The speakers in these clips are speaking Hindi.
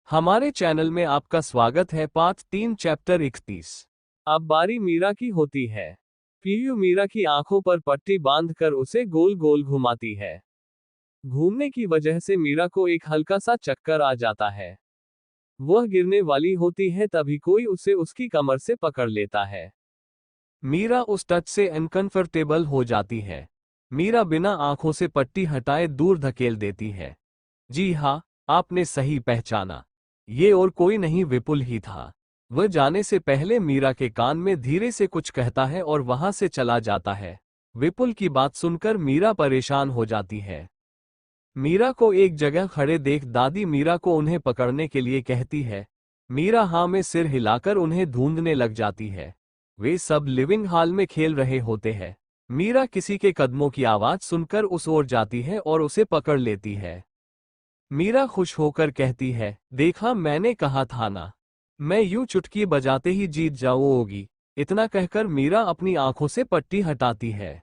हमारे चैनल में आपका स्वागत है। Part 3 chapter 31। अब बारी मीरा की होती है। पीयू मीरा की आंखों पर पट्टी बांधकर उसे गोल गोल घुमाती है। घूमने की वजह से मीरा को एक हल्का सा चक्कर आ जाता है। वह गिरने वाली होती है, तभी कोई उसे उसकी कमर से पकड़ लेता है। मीरा उस टच से अनकंफर्टेबल हो जाती है। मीरा बिना आंखों से पट्टी हटाए दूर धकेल देती है। जी हाँ, आपने सही पहचाना, ये और कोई नहीं, विपुल ही था। वह जाने से पहले मीरा के कान में धीरे से कुछ कहता है और वहां से चला जाता है। विपुल की बात सुनकर मीरा परेशान हो जाती है। मीरा को एक जगह खड़े देख दादी मीरा को उन्हें पकड़ने के लिए कहती है। मीरा हाँ में सिर हिलाकर उन्हें ढूंढने लग जाती है। वे सब लिविंग हॉल में खेल रहे होते हैं। मीरा किसी के कदमों की आवाज सुनकर उस ओर जाती है और उसे पकड़ लेती है। मीरा खुश होकर कहती है, देखा, मैंने कहा था ना, मैं यूं चुटकी बजाते ही जीत जाऊंगी। इतना कहकर मीरा अपनी आंखों से पट्टी हटाती है।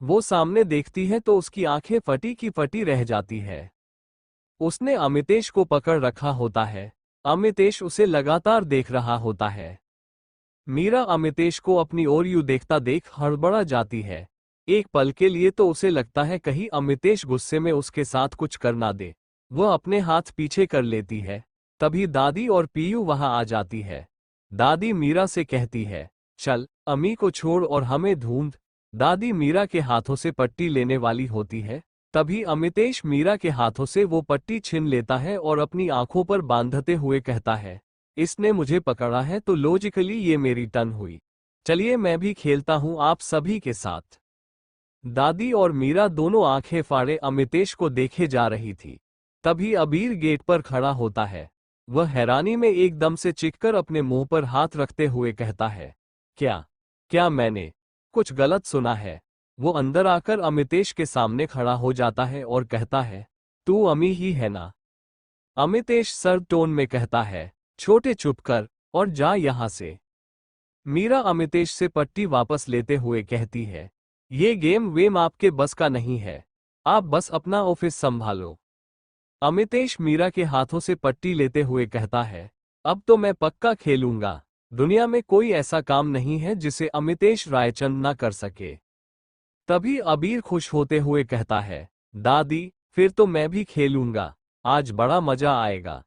वो सामने देखती है तो उसकी आंखें फटी की फटी रह जाती है। उसने अमितेश को पकड़ रखा होता है। अमितेश उसे लगातार देख रहा होता है। मीरा अमितेश को अपनी ओर यूं देखता देख हड़बड़ा जाती है। एक पल के लिए तो उसे लगता है कहीं अमितेश गुस्से में उसके साथ कुछ कर ना दे। वह अपने हाथ पीछे कर लेती है। तभी दादी और पीयू वहां आ जाती है। दादी मीरा से कहती है, चल अम्मी को छोड़ और हमें ढूंढ। दादी मीरा के हाथों से पट्टी लेने वाली होती है। तभी अमितेश मीरा के हाथों से वो पट्टी छीन लेता है और अपनी आंखों पर बांधते हुए कहता है, इसने मुझे पकड़ा है तो लॉजिकली ये मेरी टर्न हुई। चलिए मैं भी खेलता हूं आप सभी के साथ। दादी और मीरा दोनों आंखें फाड़े अमितेश को देखे जा रही थी। तभी अबीर गेट पर खड़ा होता है। वह हैरानी में एकदम से चिढ़कर अपने मुंह पर हाथ रखते हुए कहता है, क्या क्या मैंने कुछ गलत सुना है? वो अंदर आकर अमितेश के सामने खड़ा हो जाता है और कहता है, तू अमी ही है ना? अमितेश सर्द टोन में कहता है, छोटे चुप कर और जा यहां से। मीरा अमितेश से पट्टी वापस लेते हुए कहती है, ये गेम वेम आपके बस का नहीं है, आप बस अपना ऑफिस संभालो। अमितेश मीरा के हाथों से पट्टी लेते हुए कहता है, अब तो मैं पक्का खेलूंगा। दुनिया में कोई ऐसा काम नहीं है जिसे अमितेश रायचंद ना कर सके। तभी अबीर खुश होते हुए कहता है, दादी फिर तो मैं भी खेलूंगा, आज बड़ा मजा आएगा।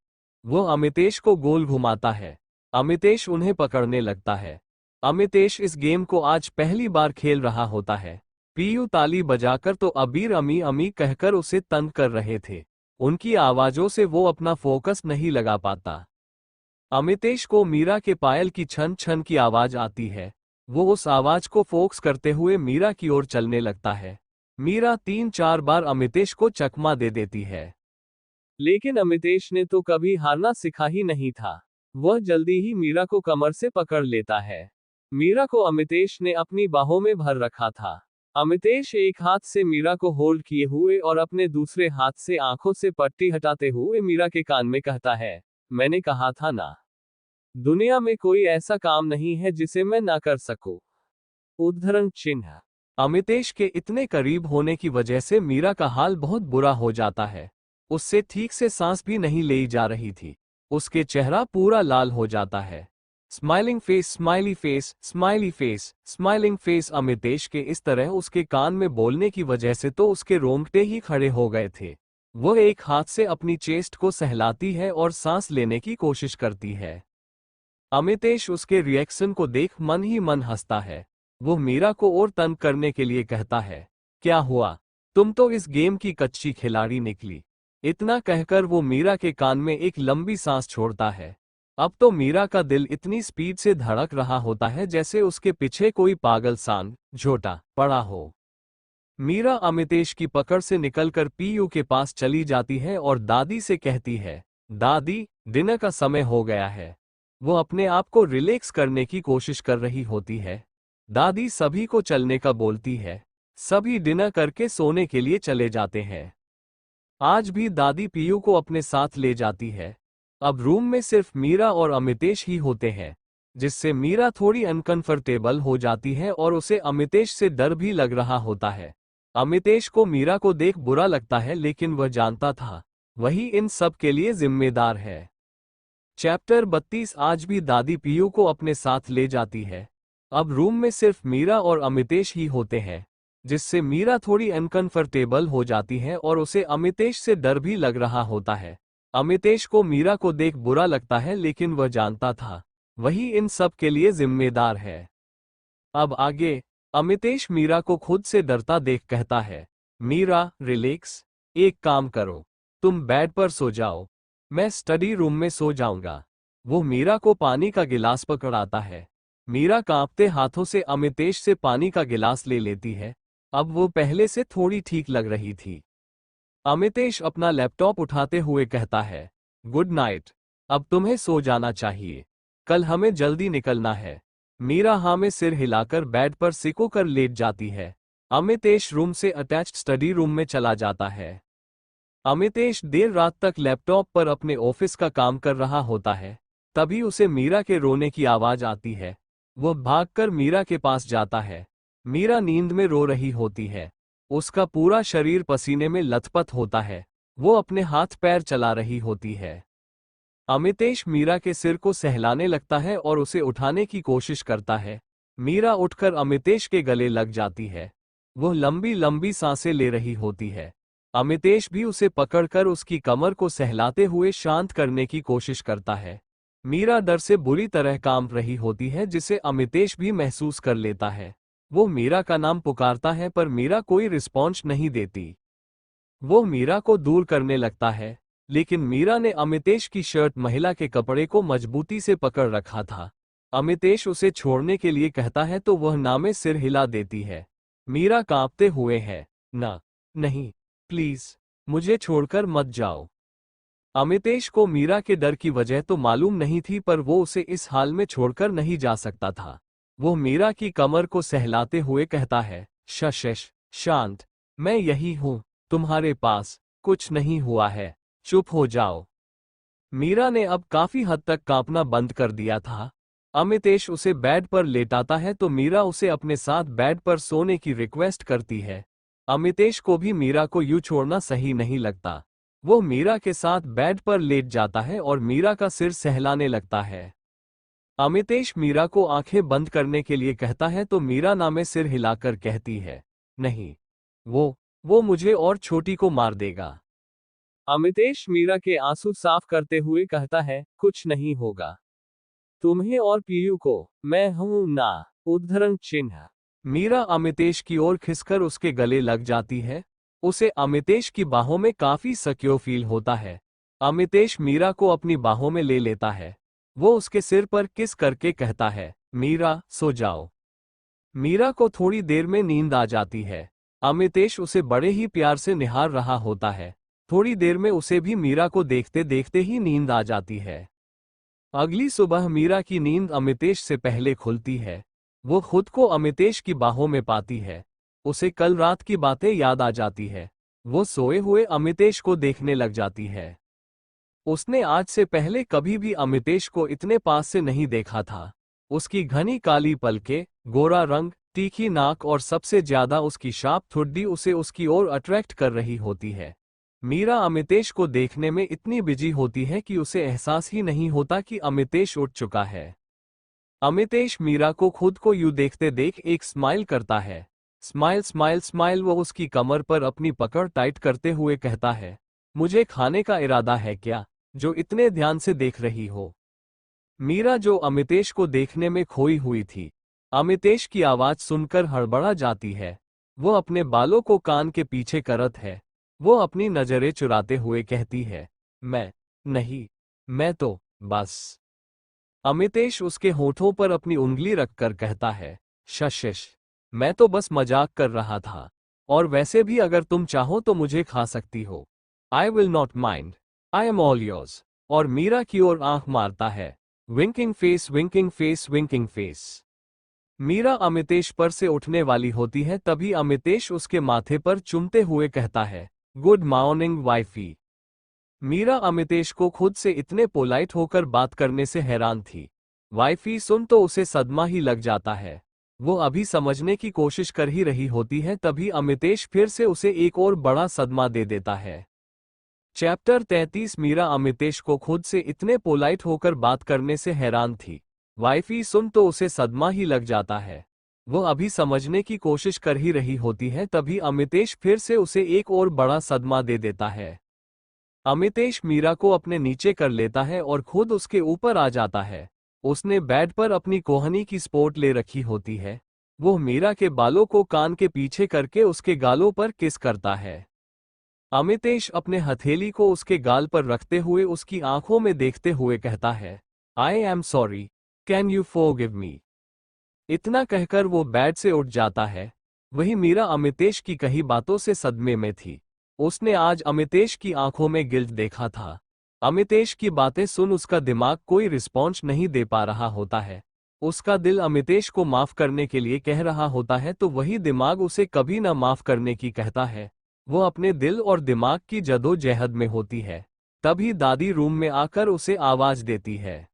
वो अमितेश को गोल घुमाता है। अमितेश उन्हें पकड़ने लगता है। अमितेश इस गेम को आज पहली बार खेल रहा होता है। पीयू ताली बजाकर तो अबीर अमी अमी कहकर उसे तंग कर रहे थे। उनकी आवाजों से वो अपना फोकस नहीं लगा पाता। अमितेश को मीरा के पायल की छन छन की आवाज आती है। वो उस आवाज को फोकस करते हुए मीरा की ओर चलने लगता है। मीरा 3-4 बार अमितेश को चकमा दे देती है। लेकिन अमितेश ने तो कभी हारना सीखा ही नहीं था। वह जल्दी ही मीरा को कमर से पकड़ लेता है। मीरा को अमितेश ने अपनी बाहों में भर रखा था। अमितेश एक हाथ से मीरा को होल्ड किए हुए और अपने दूसरे हाथ से आंखों से पट्टी हटाते हुए मीरा के कान में कहता है, मैंने कहा था ना, दुनिया में कोई ऐसा काम नहीं है जिसे मैं ना कर सकूं। उद्धरण चिन्ह। अमितेश के इतने करीब होने की वजह से मीरा का हाल बहुत बुरा हो जाता है। उससे ठीक से सांस भी नहीं ली जा रही थी। उसके चेहरा पूरा लाल हो जाता है। Smiling face, smiley face, smiley face, smiling face. Amitesh के इस तरह उसके कान में बोलने की वजह से तो उसके रोंगटे ही खड़े हो गए थे। वह एक हाथ से अपनी चेस्ट को सहलाती है और सांस लेने की कोशिश करती है। अमितेश उसके रिएक्शन को देख मन ही मन हंसता है। वो मीरा को और तंग करने के लिए कहता है, क्या हुआ, तुम तो इस गेम की कच्ची खिलाड़ी निकली। इतना कहकर वो मीरा के कान में एक लंबी सांस छोड़ता है। अब तो मीरा का दिल इतनी स्पीड से धड़क रहा होता है जैसे उसके पीछे कोई पागल सांड झोटा पड़ा हो। मीरा अमितेश की पकड़ से निकलकर पीयू के पास चली जाती है और दादी से कहती है, दादी डिनर का समय हो गया है। वो अपने आप को रिलैक्स करने की कोशिश कर रही होती है। दादी सभी को चलने का बोलती है। सभी डिनर करके सोने के लिए चले जाते हैं। आज भी दादी पीयू को अपने साथ ले जाती है। अब रूम में सिर्फ मीरा और अमितेश ही होते हैं, जिससे मीरा थोड़ी अनकंफर्टेबल हो जाती है और उसे अमितेश से डर भी लग रहा होता है। अमितेश को मीरा को देख बुरा लगता है, लेकिन वह जानता था वही इन सब के लिए जिम्मेदार है। चैप्टर 32। आज भी दादी पीयू को अपने साथ ले जाती है। अब रूम में सिर्फ मीरा और अमितेश ही होते हैं, जिससे मीरा थोड़ी अनकंफर्टेबल हो जाती है और उसे अमितेश से डर भी लग रहा होता है। अमितेश को मीरा को देख बुरा लगता है, लेकिन वह जानता था वही इन सब के लिए जिम्मेदार है। अब आगे अमितेश मीरा को खुद से डरता देख कहता है, मीरा रिलैक्स, एक काम करो, तुम बेड पर सो जाओ, मैं स्टडी रूम में सो जाऊंगा। वो मीरा को पानी का गिलास पकड़ाता है। मीरा कांपते हाथों से अमितेश से पानी का गिलास ले लेती है। अब वो पहले से थोड़ी ठीक लग रही थी। अमितेश अपना लैपटॉप उठाते हुए कहता है, गुड नाइट, अब तुम्हें सो जाना चाहिए, कल हमें जल्दी निकलना है। मीरा हाँ में सिर हिलाकर बेड पर सिको कर लेट जाती है। अमितेश रूम से अटैच्ड स्टडी रूम में चला जाता है। अमितेश देर रात तक लैपटॉप पर अपने ऑफिस का काम कर रहा होता है। तभी उसे मीरा के रोने की आवाज आती है। वह भागकर मीरा के पास जाता है। मीरा नींद में रो रही होती है। उसका पूरा शरीर पसीने में लथपथ होता है। वो अपने हाथ पैर चला रही होती है। अमितेश मीरा के सिर को सहलाने लगता है और उसे उठाने की कोशिश करता है। मीरा उठकर अमितेश के गले लग जाती है। वह लंबी लंबी सांसें ले रही होती है। अमितेश भी उसे पकड़कर उसकी कमर को सहलाते हुए शांत करने की कोशिश करता है। मीरा डर से बुरी तरह कांप रही होती है, जिसे अमितेश भी महसूस कर लेता है। वो मीरा का नाम पुकारता है, पर मीरा कोई रिस्पॉन्स नहीं देती। वो मीरा को दूर करने लगता है, लेकिन मीरा ने अमितेश की शर्ट महिला के कपड़े को मजबूती से पकड़ रखा था। अमितेश उसे छोड़ने के लिए कहता है तो वह ना में सिर हिला देती है। मीरा कांपते हुए है, ना, नहीं, प्लीज, मुझे छोड़कर मत जाओ। अमितेश को मीरा के डर की वजह तो मालूम नहीं थी, पर वो उसे इस हाल में छोड़कर नहीं जा सकता था। वो मीरा की कमर को सहलाते हुए कहता है, शश, शांत, मैं यही हूं, तुम्हारे पास, कुछ नहीं हुआ है, चुप हो जाओ। मीरा ने अब काफी हद तक कांपना बंद कर दिया था। अमितेश उसे बेड पर लेटाता है तो मीरा उसे अपने साथ बेड पर सोने की रिक्वेस्ट करती है। अमितेश को भी मीरा को यूं छोड़ना सही नहीं लगता। वो मीरा के साथ बेड पर लेट जाता है और मीरा का सिर सहलाने लगता है। अमितेश मीरा को आंखें बंद करने के लिए कहता है तो मीरा ना में सिर हिलाकर कहती है, नहीं, वो मुझे और छोटी को मार देगा। अमितेश मीरा के आंसू साफ करते हुए कहता है, कुछ नहीं होगा, तुम्हें और पीयू को, मैं हूं ना। उद्धरण चिन्ह। मीरा अमितेश की ओर खिसकर उसके गले लग जाती है। उसे अमितेश की बाहों में काफी सिक्योर फील होता है। अमितेश मीरा को अपनी बाहों में ले लेता है। वो उसके सिर पर किस करके कहता है, मीरा सो जाओ। मीरा को थोड़ी देर में नींद आ जाती है। अमितेश उसे बड़े ही प्यार से निहार रहा होता है। थोड़ी देर में उसे भी मीरा को देखते देखते ही नींद आ जाती है। अगली सुबह मीरा की नींद अमितेश से पहले खुलती है। वो खुद को अमितेश की बाहों में पाती है। उसे कल रात की बातें याद आ जाती है। वो सोए हुए अमितेश को देखने लग जाती है। उसने आज से पहले कभी भी अमितेश को इतने पास से नहीं देखा था। उसकी घनी काली पलकें, गोरा रंग, तीखी नाक और सबसे ज्यादा उसकी शार्प ठुड्डी उसे उसकी ओर अट्रैक्ट कर रही होती है। मीरा अमितेश को देखने में इतनी बिजी होती है कि उसे एहसास ही नहीं होता कि अमितेश उठ चुका है। अमितेश मीरा को खुद को यूं देखते देख एक स्माइल करता है। Smile smile smile. वो उसकी कमर पर अपनी पकड़ टाइट करते हुए कहता है, मुझे खाने का इरादा है क्या, जो इतने ध्यान से देख रही हो। मीरा जो अमितेश को देखने में खोई हुई थी, अमितेश की आवाज सुनकर हड़बड़ा जाती है। वो अपने बालों को कान के पीछे करत है। वो अपनी नजरें चुराते हुए कहती है, मैं नहीं, मैं तो बस। अमितेश उसके होठों पर अपनी उंगली रखकर कहता है, शश, मैं तो बस मजाक कर रहा था, और वैसे भी अगर तुम चाहो तो मुझे खा सकती हो। I will not mind, I am all yours. और मीरा की ओर आंख मारता है। Winking face winking face winking face. Meera Amitesh पर से उठने वाली होती है, तभी अमितेश उसके माथे पर चूमते हुए कहता है, good morning wifey. Meera Amitesh को खुद से इतने पोलाइट होकर बात करने से हैरान थी। वाइफी सुन तो उसे सदमा ही लग जाता है। वो अभी समझने की कोशिश कर ही रही होती है, तभी अमितेश फिर से उसे एक और बड़ा सदमा दे देता है। चैप्टर 33। मीरा अमितेश को खुद से इतने पोलाइट होकर बात करने से हैरान थी। वाइफी सुन तो उसे सदमा ही लग जाता है। वो अभी समझने की कोशिश कर ही रही होती है, तभी अमितेश फिर से उसे एक और बड़ा सदमा दे देता है। अमितेश मीरा को अपने नीचे कर लेता है और खुद उसके ऊपर आ जाता है। उसने बेड पर अपनी कोहनी की स्पोर्ट ले रखी होती है। वो मीरा के बालों को कान के पीछे करके उसके गालों पर किस करता है। अमितेश अपने हथेली को उसके गाल पर रखते हुए उसकी आंखों में देखते हुए कहता है, I am sorry, can you forgive me. इतना कहकर वो बेड से उठ जाता है। वही मीरा अमितेश की कही बातों से सदमे में थी। उसने आज अमितेश की आंखों में गिल्ट देखा था। अमितेश की बातें सुन उसका दिमाग कोई रिस्पॉन्स नहीं दे पा रहा होता है। उसका दिल अमितेश को माफ करने के लिए कह रहा होता है, तो वही दिमाग उसे कभी न माफ करने की कहता है। वो अपने दिल और दिमाग की जदोजहद में होती है। तभी दादी रूम में आकर उसे आवाज देती है।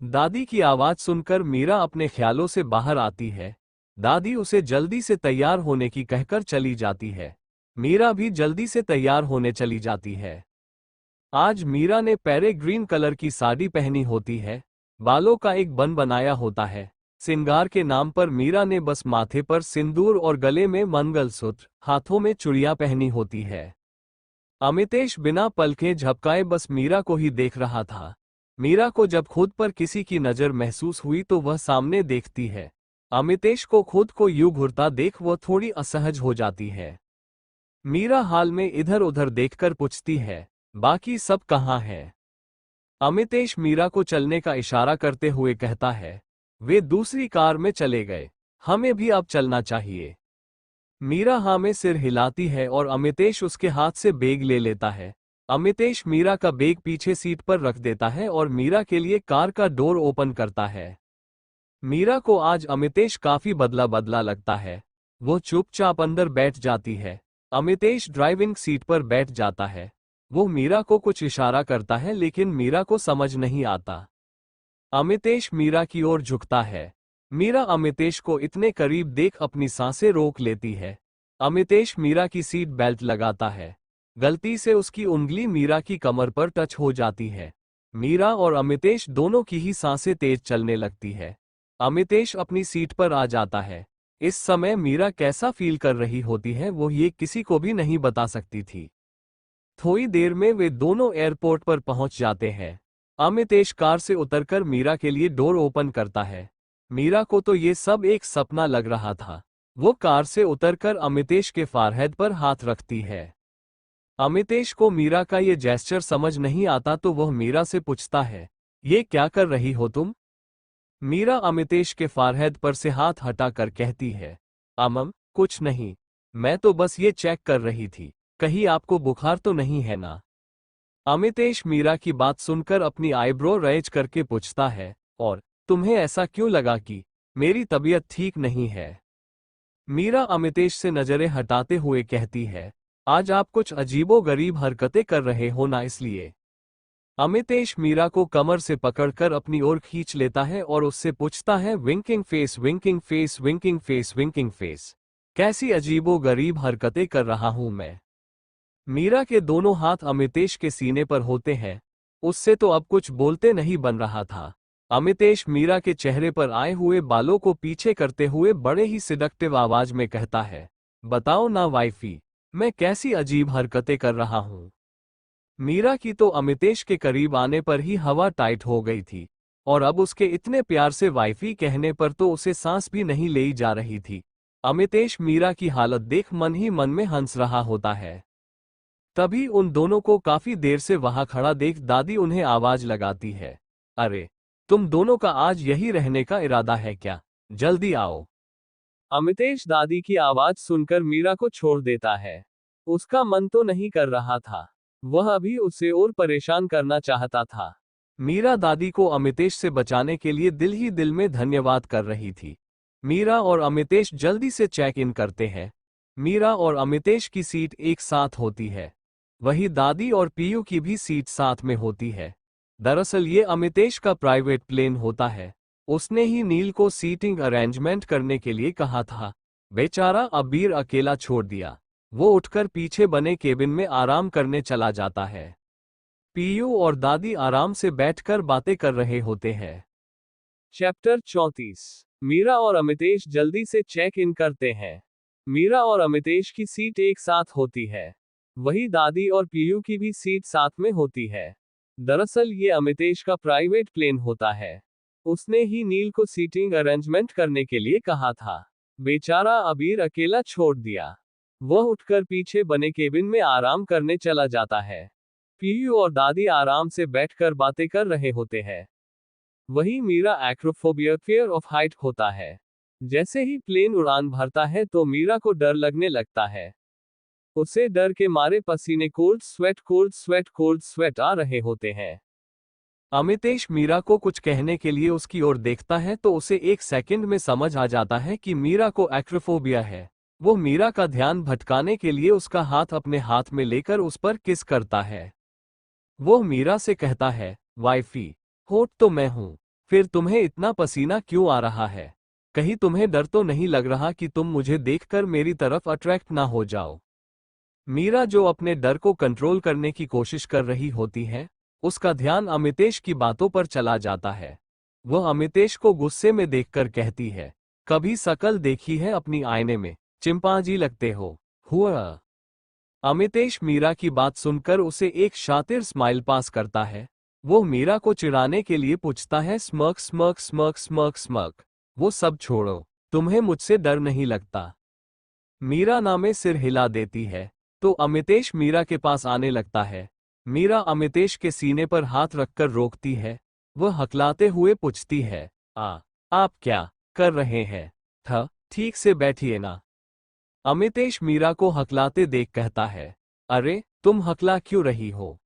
दादी की आवाज सुनकर मीरा अपने ख्यालों से बाहर आती है। दादी उसे जल्दी से तैयार होने की कहकर चली जाती है। मीरा भी जल्दी से तैयार होने चली जाती है। आज मीरा ने पैरे ग्रीन कलर की साड़ी पहनी होती है। बालों का एक बन बनाया होता है। सिंगार के नाम पर मीरा ने बस माथे पर सिंदूर और गले में मंगलसूत्र, हाथों में चूड़ियां पहनी होती है। अमितेश बिना पलकें झपकाए बस मीरा को ही देख रहा था। मीरा को जब खुद पर किसी की नजर महसूस हुई तो वह सामने देखती है। अमितेश को खुद को यूं घूरता देख वह थोड़ी असहज हो जाती है। मीरा हाल में इधर उधर देखकर पूछती है, बाकी सब कहाँ हैं? अमितेश मीरा को चलने का इशारा करते हुए कहता है, वे दूसरी कार में चले गए, हमें भी अब चलना चाहिए। मीरा हाँ में सिर हिलाती है और अमितेश उसके हाथ से बैग ले लेता है। अमितेश मीरा का बैग पीछे सीट पर रख देता है और मीरा के लिए कार का डोर ओपन करता है। मीरा को आज अमितेश काफी बदला बदला लगता है। वो चुपचाप अंदर बैठ जाती है। अमितेश ड्राइविंग सीट पर बैठ जाता है। वो मीरा को कुछ इशारा करता है लेकिन मीरा को समझ नहीं आता। अमितेश मीरा की ओर झुकता है। मीरा अमितेश को इतने करीब देख अपनी सांसें रोक लेती है। अमितेश मीरा की सीट बेल्ट लगाता है। गलती से उसकी उंगली मीरा की कमर पर टच हो जाती है। मीरा और अमितेश दोनों की ही सांसें तेज चलने लगती है। अमितेश अपनी सीट पर आ जाता है। इस समय मीरा कैसा फील कर रही होती है वो ये किसी को भी नहीं बता सकती थी। थोड़ी देर में वे दोनों एयरपोर्ट पर पहुंच जाते हैं। अमितेश कार से उतरकर मीरा के लिए डोर ओपन करता है। मीरा को तो ये सब एक सपना लग रहा था। वो कार से उतरकर अमितेश के फारहेड पर हाथ रखती है। अमितेश को मीरा का ये जेस्चर समझ नहीं आता तो वह मीरा से पूछता है, ये क्या कर रही हो तुम? मीरा अमितेश के फारहेड पर से हाथ हटाकर कहती है, कुछ नहीं, मैं तो बस ये चेक कर रही थी, कहीं आपको बुखार तो नहीं है ना? अमितेश मीरा की बात सुनकर अपनी आईब्रो रेज करके पूछता है, और तुम्हें ऐसा क्यों लगा कि मेरी तबीयत ठीक नहीं है? मीरा अमितेश से नजरें हटाते हुए कहती है, आज आप कुछ अजीबोगरीब हरकतें कर रहे हो ना, इसलिए। अमितेश मीरा को कमर से पकड़कर अपनी ओर खींच लेता है और उससे पूछता है, winking face winking face winking face winking face, कैसी अजीबोगरीब हरकतें कर रहा हूं मैं? मीरा के दोनों हाथ अमितेश के सीने पर होते हैं। उससे तो अब कुछ बोलते नहीं बन रहा था। अमितेश मीरा के चेहरे पर आए हुए बालों को पीछे करते हुए बड़े ही सिडक्टिव आवाज में कहता है, बताओ ना वाइफी, मैं कैसी अजीब हरकतें कर रहा हूं? मीरा की तो अमितेश के करीब आने पर ही हवा टाइट हो गई थी, और अब उसके इतने प्यार से वाइफी कहने पर तो उसे सांस भी नहीं ली जा रही थी। अमितेश मीरा की हालत देख मन ही मन में हंस रहा होता है। तभी उन दोनों को काफी देर से वहां खड़ा देख दादी उन्हें आवाज लगाती है, अरे, तुम दोनों का आज यही रहने का इरादा है क्या? जल्दी आओ। अमितेश दादी की आवाज सुनकर मीरा को छोड़ देता है। उसका मन तो नहीं कर रहा था। वह अभी उसे और परेशान करना चाहता था। मीरा दादी को अमितेश से बचाने के लिए दिल ही दिल में धन्यवाद कर रही थी। मीरा और अमितेश जल्दी से चेक इन करते हैं। मीरा और अमितेश की सीट एक साथ होती है। वही दादी और पीयू की भी सीट साथ में होती है। दरअसल ये अमितेश का प्राइवेट प्लेन होता है। उसने ही नील को सीटिंग अरेंजमेंट करने के लिए कहा था। बेचारा अबीर अकेला छोड़ दिया। वो उठकर पीछे बने केबिन में आराम करने चला जाता है। पीयू और दादी आराम से बैठकर बातें कर रहे होते हैं। चैप्टर 34। मीरा और अमितेश जल्दी से चेक इन करते हैं। मीरा और अमितेश की सीट एक साथ होती है। वही दादी और पीयू की भी सीट साथ में होती है। दरअसल ये अमितेश का प्राइवेट प्लेन होता है। उसने ही नील को सीटिंग अरेंजमेंट करने के लिए कहा था। बेचारा अबीर अकेला छोड़ दिया। वह उठकर पीछे बने केबिन में आराम करने चला जाता है। पीयू और दादी आराम से बैठकर बातें कर रहे होते हैं। वही Meera acrophobia fear of height होता है। जैसे ही प्लेन उड़ान भरता है तो मीरा को डर लगने लगता है। उसे डर के मारे पसीने कोल्ड स्वेट आ रहे होते हैं। अमितेश मीरा को कुछ कहने के लिए उसकी ओर देखता है तो उसे एक सेकंड में समझ आ जाता है कि मीरा को एक्रोफोबिया है। वो मीरा का ध्यान भटकाने के लिए उसका हाथ अपने हाथ में लेकर उस पर किस करता है। वो मीरा से कहता है, वाइफी, होठ तो मैं हूं, फिर तुम्हें इतना पसीना क्यों आ रहा है? कहीं तुम्हें डर तो नहीं लग रहा कि तुम मुझे देखकर मेरी तरफ अट्रैक्ट ना हो जाओ? मीरा जो अपने डर को कंट्रोल करने की कोशिश कर रही होती है, उसका ध्यान अमितेश की बातों पर चला जाता है। वह अमितेश को गुस्से में देखकर कहती है, कभी शकल देखी है अपनी आईने में? चिंपांजी लगते हो। हुआ। अमितेश मीरा की बात सुनकर उसे एक शातिर स्माइल पास करता है। वो मीरा को चिढ़ाने के लिए पूछता है, smirk smirk smirk smirk smirk. वो सब छोड़ो, तुम्हें मुझसे डर नहीं लगता? मीरा ना में सिर हिला देती है। तो अमितेश मीरा के पास आने लगता है। मीरा अमितेश के सीने पर हाथ रखकर रोकती है। वह हकलाते हुए पूछती है, आप क्या कर रहे हैं? ठीक से बैठिए ना। अमितेश मीरा को हकलाते देख कहता है, अरे तुम हकला क्यों रही हो?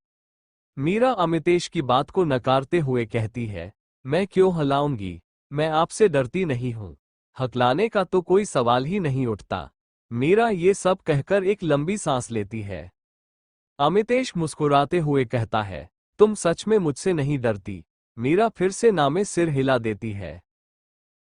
मीरा अमितेश की बात को नकारते हुए कहती है, मैं क्यों हलाऊंगी? मैं आपसे डरती नहीं हूं। हकलाने का तो कोई सवाल ही नहीं उठता। मीरा ये सब कहकर एक लंबी सांस लेती है। अमितेश मुस्कुराते हुए कहता है, तुम सच में मुझसे नहीं डरती? मीरा फिर से ना में सिर हिला देती है।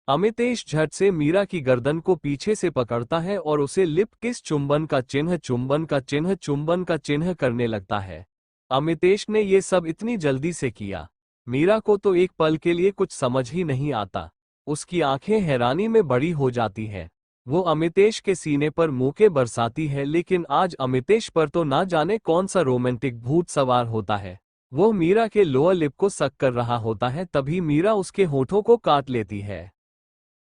अमितेश झट से मीरा की गर्दन को पीछे से पकड़ता है और उसे लिप किस चुंबन का चिन्ह चुंबन का चिन्ह चुंबन का चिन्ह करने लगता है। अमितेश ने ये सब इतनी जल्दी से किया। मीरा को तो एक पल के लिए कुछ समझ ही नहीं आता। उसकी आंखें हैरानी में बड़ी हो जाती हैं। वो अमितेश के सीने पर मुके बरसाती है, लेकिन आज अमितेश पर तो ना जाने कौन सा रोमांटिक भूत सवार होता है। वो मीरा के लोअर लिप को सक कर रहा होता है, तभी मीरा उसके होठों को काट लेती है।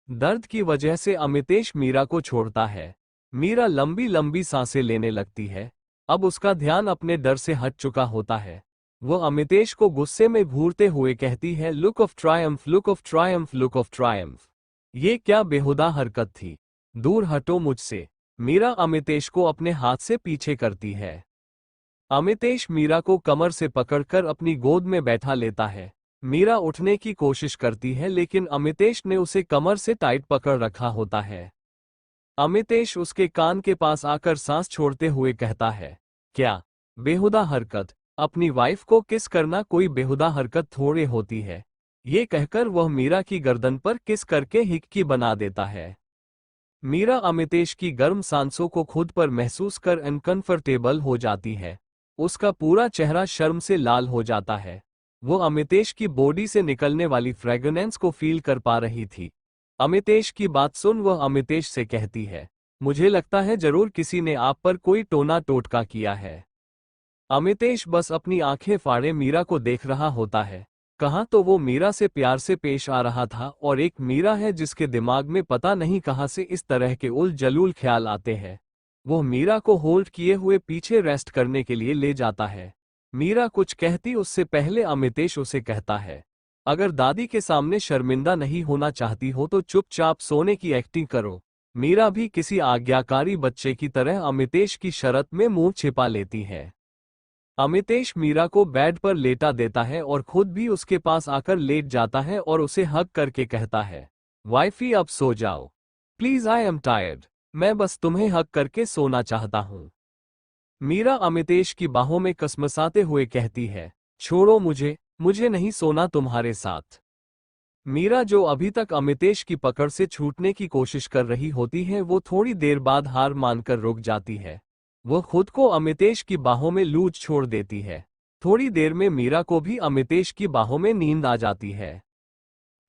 दर्द की वजह से अमितेश मीरा को छोड़ता है। मीरा लंबी लंबी सांसें लेने लगती है। अब उसका ध्यान अपने डर से हट चुका होता है। वो अमितेश को गुस्से में घूरते हुए कहती है, look of Triumph, look of Triumph, look of Triumph. ये क्या बेहुदा हरकत थी? दूर हटो मुझसे। मीरा अमितेश को अपने हाथ से पीछे करती है। अमितेश मीरा को कमर से पकड़कर अपनी गोद में बैठा लेता है। मीरा उठने की कोशिश करती है, लेकिन अमितेश ने उसे कमर से टाइट पकड़ रखा होता है। अमितेश उसके कान के पास आकर सांस छोड़ते हुए कहता है, क्या बेहुदा हरकत? अपनी वाइफ को किस करना कोई बेहुदा हरकत थोड़े होती है। ये कहकर वह मीरा की गर्दन पर किस करके हिक्की बना देता है। मीरा अमितेश की गर्म सांसों को खुद पर महसूस कर अनकंफर्टेबल हो जाती है। उसका पूरा चेहरा शर्म से लाल हो जाता है। वो अमितेश की बॉडी से निकलने वाली फ्रेगनेंस को फील कर पा रही थी। अमितेश की बात सुन वह अमितेश से कहती है, मुझे लगता है जरूर किसी ने आप पर कोई टोना टोटका किया है। अमितेश बस अपनी आंखें फाड़े मीरा को देख रहा होता है। कहाँ तो वो मीरा से प्यार से पेश आ रहा था, और एक मीरा है जिसके दिमाग में पता नहीं कहाँ से इस तरह के उल जलूल ख्याल आते हैं। वो मीरा को होल्ड किए हुए पीछे रेस्ट करने के लिए ले जाता है। मीरा कुछ कहती उससे पहले अमितेश उसे कहता है, अगर दादी के सामने शर्मिंदा नहीं होना चाहती हो तो चुपचाप सोने की एक्टिंग करो। मीरा भी किसी आज्ञाकारी बच्चे की तरह अमितेश की शर्त में मुंह छिपा लेती है। अमितेश मीरा को बेड पर लेटा देता है और खुद भी उसके पास आकर लेट जाता है और उसे हग करके कहता है, वाइफी अब सो जाओ प्लीज, आई एम टायर्ड। मैं बस तुम्हें हग करके सोना चाहता हूँ। मीरा अमितेश की बाहों में कसमसाते हुए कहती है, छोड़ो मुझे नहीं सोना तुम्हारे साथ। मीरा जो अभी तक अमितेश की पकड़ से छूटने की कोशिश कर रही होती है, वो थोड़ी देर बाद हार मानकर रुक जाती है। वह खुद को अमितेश की बाहों में लूट छोड़ देती है। थोड़ी देर में मीरा को भी अमितेश की बाहों में नींद आ जाती है।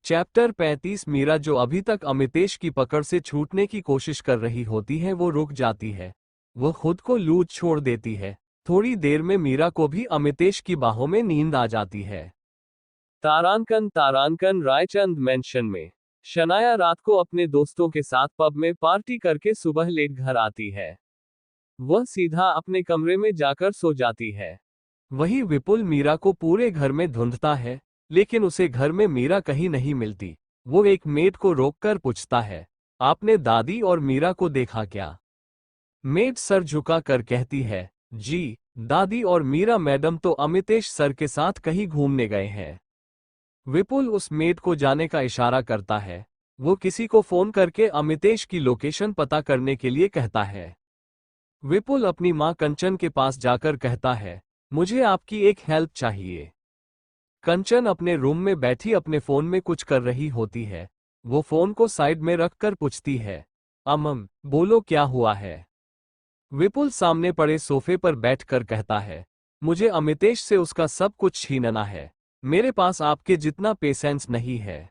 चैप्टर 35। मीरा जो अभी तक अमितेश की पकड़ से छूटने की कोशिश कर रही होती है वो रुक जाती है। वह खुद को लूट छोड़ देती है। थोड़ी देर में मीरा को भी अमितेश की बाहों में नींद आ जाती है। तारांकन रायचंद मेंशन में शनाया रात को अपने दोस्तों के साथ पब में पार्टी करके सुबह लेट घर आती है। वह सीधा अपने कमरे में जाकर सो जाती है। वही विपुल मीरा को पूरे घर में ढूंढता है, लेकिन उसे घर में मीरा कहीं नहीं मिलती। वो एक मेड को रोककर पूछता है, आपने दादी और मीरा को देखा क्या? मेड सर झुका कर कहती है, जी दादी और मीरा मैडम तो अमितेश सर के साथ कहीं घूमने गए हैं। विपुल उस मेड को जाने का इशारा करता है। वो किसी को फोन करके अमितेश की लोकेशन पता करने के लिए कहता है। विपुल अपनी मां कंचन के पास जाकर कहता है, मुझे आपकी एक हेल्प चाहिए। कंचन अपने रूम में बैठी अपने फोन में कुछ कर रही होती है। वो फोन को साइड में रखकर पूछती है, अमम बोलो क्या हुआ है? विपुल सामने पड़े सोफे पर बैठकर कहता है, मुझे अमितेश से उसका सब कुछ छीनना है। मेरे पास आपके जितना पेशेंस नहीं है।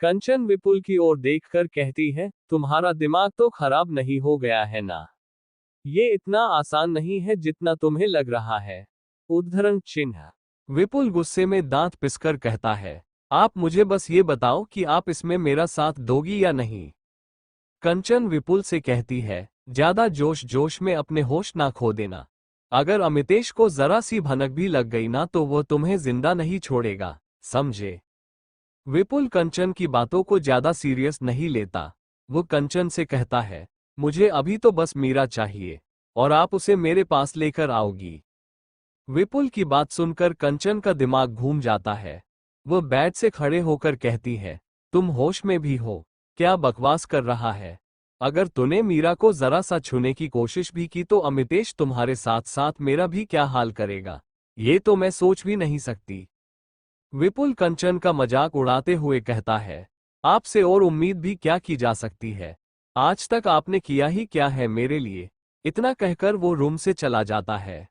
कंचन विपुल की ओर देखकर कहती है, तुम्हारा दिमाग तो खराब नहीं हो गया है ना? ये इतना आसान नहीं है जितना तुम्हें लग रहा है। उद्धरण चिन्ह। विपुल गुस्से में दांत पिसकर कहता है, आप मुझे बस ये बताओ कि आप इसमें मेरा साथ दोगी या नहीं। कंचन विपुल से कहती है, ज्यादा जोश में अपने होश ना खो देना। अगर अमितेश को जरा सी भनक भी लग गई ना तो वो तुम्हें जिंदा नहीं छोड़ेगा, समझे? विपुल कंचन की बातों को ज्यादा सीरियस नहीं लेता। वो कंचन से कहता है, मुझे अभी तो बस मीरा चाहिए और आप उसे मेरे पास लेकर आओगी। विपुल की बात सुनकर कंचन का दिमाग घूम जाता है। वह बेड से खड़े होकर कहती है, तुम होश में भी हो? क्या बकवास कर रहा है? अगर तूने मीरा को जरा सा छूने की कोशिश भी की तो अमितेश तुम्हारे साथ साथ मेरा भी क्या हाल करेगा, ये तो मैं सोच भी नहीं सकती। विपुल कंचन का मजाक उड़ाते हुए कहता है, आपसे और उम्मीद भी क्या की जा सकती है? आज तक आपने किया ही क्या है मेरे लिए? इतना कहकर वो रूम से चला जाता है।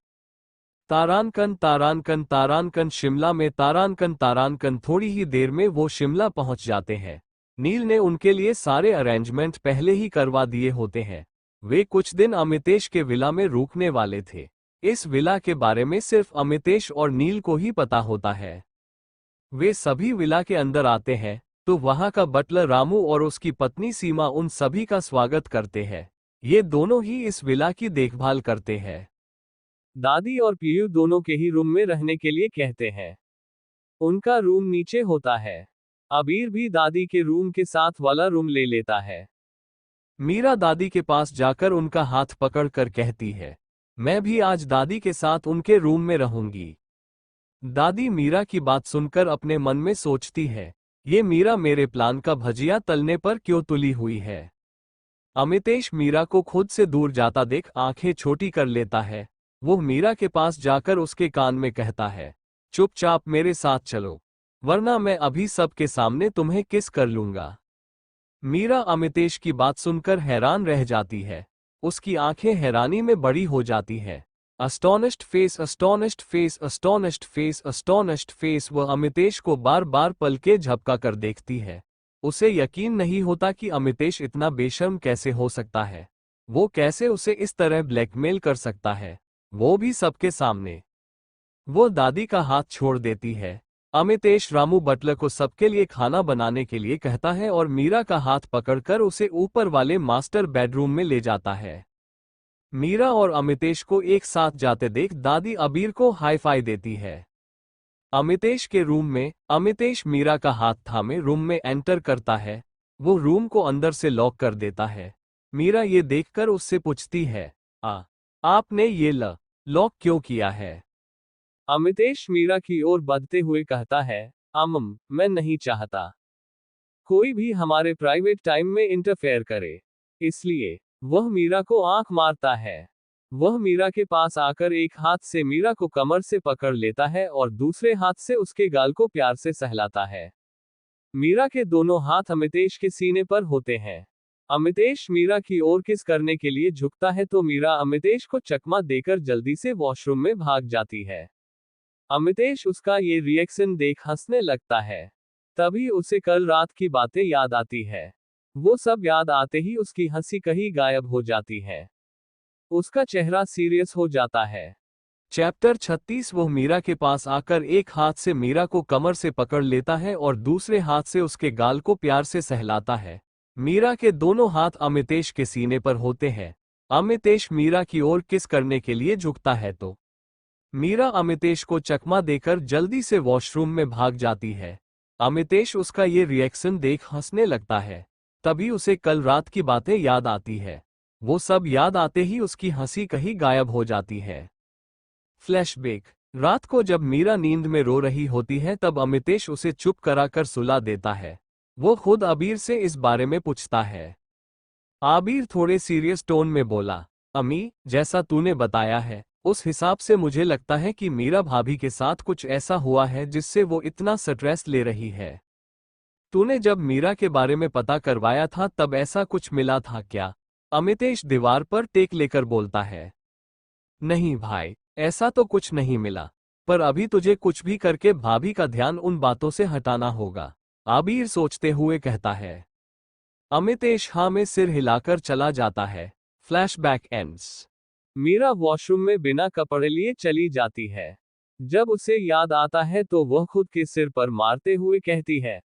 तारांकन शिमला में तारांकन। थोड़ी ही देर में वो शिमला पहुंच जाते हैं। नील ने उनके लिए सारे अरेंजमेंट पहले ही करवा दिए होते हैं। वे कुछ दिन अमितेश के विला में रुकने वाले थे। इस विला के बारे में सिर्फ अमितेश और नील को ही पता होता है। वे सभी विला के अंदर आते हैं तो वहां का बटलर रामू और उसकी पत्नी सीमा उन सभी का स्वागत करते हैं। ये दोनों ही इस विला की देखभाल करते हैं। दादी और पीयू दोनों के ही रूम में रहने के लिए कहते हैं। उनका रूम नीचे होता है। अबीर भी दादी के रूम के साथ वाला रूम ले लेता है। मीरा दादी के पास जाकर उनका हाथ पकड़कर कहती है, मैं भी आज दादी के साथ उनके रूम में रहूंगी। दादी मीरा की बात सुनकर अपने मन में सोचती है, ये मीरा मेरे प्लान का भजिया तलने पर क्यों तुली हुई है। अमितेश मीरा को खुद से दूर जाता देख आंखें छोटी कर लेता है। वो मीरा के पास जाकर उसके कान में कहता है, चुपचाप मेरे साथ चलो, वरना मैं अभी सबके सामने तुम्हें किस कर लूंगा। मीरा अमितेश की बात सुनकर हैरान रह जाती है। उसकी आंखें हैरानी में बड़ी हो जाती हैं। अस्टोनिश्ड फेस, अस्टोनिश्ड फेस, अस्टोनिश्ड फेस, अस्टोनिश्ड फेस। वह अमितेश को बार बार पलके झपका कर देखती है। उसे यकीन नहीं होता कि अमितेश इतना बेशर्म कैसे हो सकता है। वो कैसे उसे इस तरह ब्लैकमेल कर सकता है, वो भी सबके सामने। वो दादी का हाथ छोड़ देती है। अमितेश रामू बटलर को सबके लिए खाना बनाने के लिए कहता है और मीरा का हाथ पकड़कर उसे ऊपर वाले मास्टर बेडरूम में ले जाता है। मीरा और अमितेश को एक साथ जाते देख दादी अबीर को हाई फाई देती है। अमितेश के रूम में अमितेश मीरा का हाथ थामे रूम में एंटर करता है। वो रूम को अंदर से लॉक कर देता है। मीरा ये देखकर उससे पूछती है, आपने ये लॉक क्यों किया है? अमितेश मीरा की ओर बढ़ते हुए कहता है, मैं नहीं चाहता कोई भी हमारे प्राइवेट टाइम में इंटरफेयर करे, इसलिए वह मीरा को आंख मारता है। वह मीरा के पास आकर एक हाथ से मीरा को कमर से पकड़ लेता है और दूसरे हाथ से उसके गाल को प्यार से सहलाता है। मीरा के दोनों हाथ अमितेश के सीने पर होते हैं। अमितेश मीरा की ओर किस करने के लिए झुकता है तो मीरा अमितेश को चकमा देकर जल्दी से वॉशरूम में भाग जाती है। अमितेश उसका ये रिएक्शन देख हंसने लगता है। तभी उसे कल रात की बातें याद आती है। वो सब याद आते ही उसकी हंसी कहीं गायब हो जाती है। उसका चेहरा सीरियस हो जाता है। चैप्टर 36। वो मीरा के पास आकर एक हाथ से मीरा को कमर से पकड़ लेता है और दूसरे हाथ से उसके गाल को प्यार से सहलाता है। मीरा के दोनों हाथ अमितेश के सीने पर होते हैं। अमितेश मीरा की ओर किस करने के लिए झुकता है तो मीरा अमितेश को चकमा देकर जल्दी से वॉशरूम में भाग जाती है। अमितेश उसका ये रिएक्शन देख हंसने लगता है। तभी उसे कल रात की बातें याद आती है। वो सब याद आते ही उसकी हंसी कहीं गायब हो जाती है। फ्लैशबैक। रात को जब मीरा नींद में रो रही होती है तब अमितेश उसे चुप कराकर सुला देता है। वो खुद आबिर से इस बारे में पूछता है। आबिर थोड़े सीरियस टोन में बोला, अमी, जैसा तूने बताया है उस हिसाब से मुझे लगता है कि मीरा भाभी के साथ कुछ ऐसा हुआ है जिससे वो इतना स्ट्रेस ले रही है। तूने जब मीरा के बारे में पता करवाया था तब ऐसा कुछ मिला था क्या? अमितेश दीवार पर टेक लेकर बोलता है। नहीं भाई, ऐसा तो कुछ नहीं मिला, पर अभी तुझे कुछ भी करके भाभी का ध्यान उन बातों से हटाना होगा, आबिर सोचते हुए कहता है। अमितेश हाँ में सिर हिलाकर चला जाता है। Flashback ends. मीरा वॉशरूम में बिना कपड़े लिए चली जाती है। जब उसे याद आता है तो वह खुद के सिर पर मारते हुए कहती है,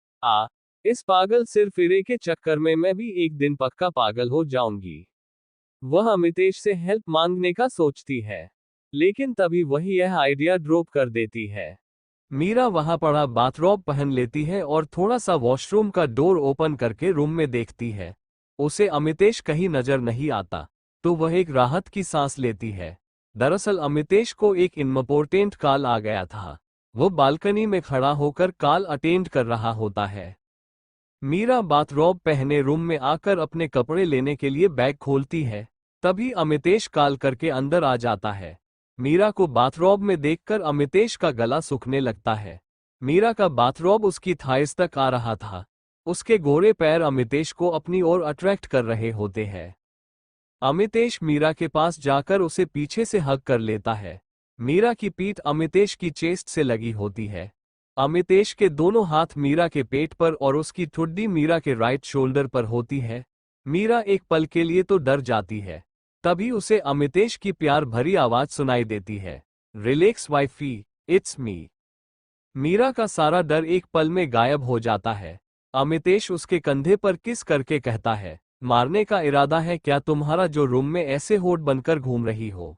इस पागल सिर फिरे के चक्कर में मैं भी एक दिन पक्का पागल हो जाऊंगी। वह अमितेश से हेल्प मांगने का सोचती है, लेकिन तभी वही यह आइडिया ड्रॉप कर देती है। मीरा वहां पड़ा बाथरोब पहन लेती है और थोड़ा सा वॉशरूम का डोर ओपन करके रूम में देखती है। उसे अमितेश कहीं नजर नहीं आता, तो वह एक राहत की सांस लेती है। दरअसल अमितेश को एक इम्पोर्टेंट कॉल आ गया था। वो बालकनी में खड़ा होकर कॉल अटेंड कर रहा होता है। मीरा बाथरोब पहने रूम में आकर अपने कपड़े लेने के लिए बैग खोलती है। तभी अमितेश कॉल करके अंदर आ जाता है। मीरा को बाथरोब में देखकर अमितेश का गला सूखने लगता है। मीरा का बाथरोब उसकी थाइस तक आ रहा था। उसके गोरे पैर अमितेश को अपनी ओर अट्रैक्ट कर रहे होते हैं। अमितेश मीरा के पास जाकर उसे पीछे से हग कर लेता है। मीरा की पीठ अमितेश की चेस्ट से लगी होती है। अमितेश के दोनों हाथ मीरा के पेट पर और उसकी ठुड्डी मीरा के राइट शोल्डर पर होती है। मीरा एक पल के लिए तो डर जाती है। तभी उसे अमितेश की प्यार भरी आवाज सुनाई देती है, relax wifey, it's me. Meera का सारा डर एक पल में गायब हो जाता है। अमितेश उसके कंधे पर किस करके कहता है, मारने का इरादा है क्या तुम्हारा जो रूम में ऐसे होठ बनकर घूम रही हो?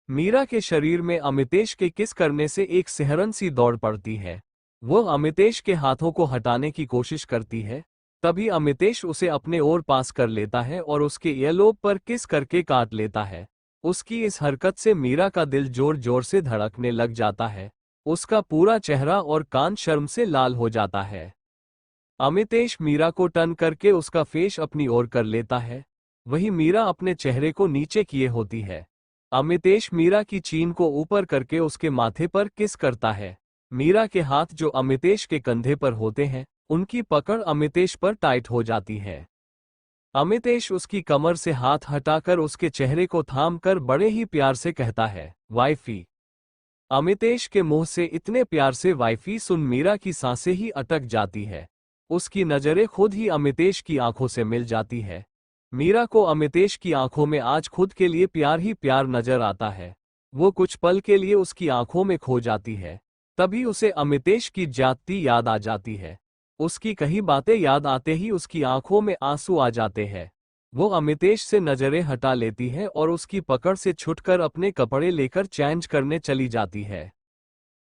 मीरा के शरीर में अमितेश के किस करने से एक सिहरन सी दौड़ पड़ती है। वो अमितेश के हाथों को हटाने की कोशिश करती है। तभी अमितेश उसे अपने ओर पास कर लेता है और उसके ईयरलोब पर किस करके काट लेता है। उसकी इस हरकत से मीरा का दिल जोर जोर से धड़कने लग जाता है। उसका पूरा चेहरा और कान शर्म से लाल हो जाता है। अमितेश मीरा को टर्न करके उसका फेस अपनी ओर कर लेता है। वही मीरा अपने चेहरे को नीचे किए होती है। अमितेश मीरा की चीन को ऊपर करके उसके माथे पर किस करता है। मीरा के हाथ जो अमितेश के कंधे पर होते हैं, उनकी पकड़ अमितेश पर टाइट हो जाती है। अमितेश उसकी कमर से हाथ हटाकर उसके चेहरे को थामकर बड़े ही प्यार से कहता है, वाइफी। अमितेश के मुंह से इतने प्यार से वाइफी सुन मीरा की सांसें ही अटक जाती है। उसकी नजरें खुद ही अमितेश की आंखों से मिल जाती है। मीरा को अमितेश की आंखों में आज खुद के लिए प्यार ही प्यार नजर आता है। वो कुछ पल के लिए उसकी आंखों में खो जाती है। तभी उसे अमितेश की जाती याद आ जाती है। उसकी कही बातें याद आते ही उसकी आंखों में आंसू आ जाते हैं। वो अमितेश से नजरें हटा लेती है और उसकी पकड़ से छुटकर अपने कपड़े लेकर चेंज करने चली जाती है।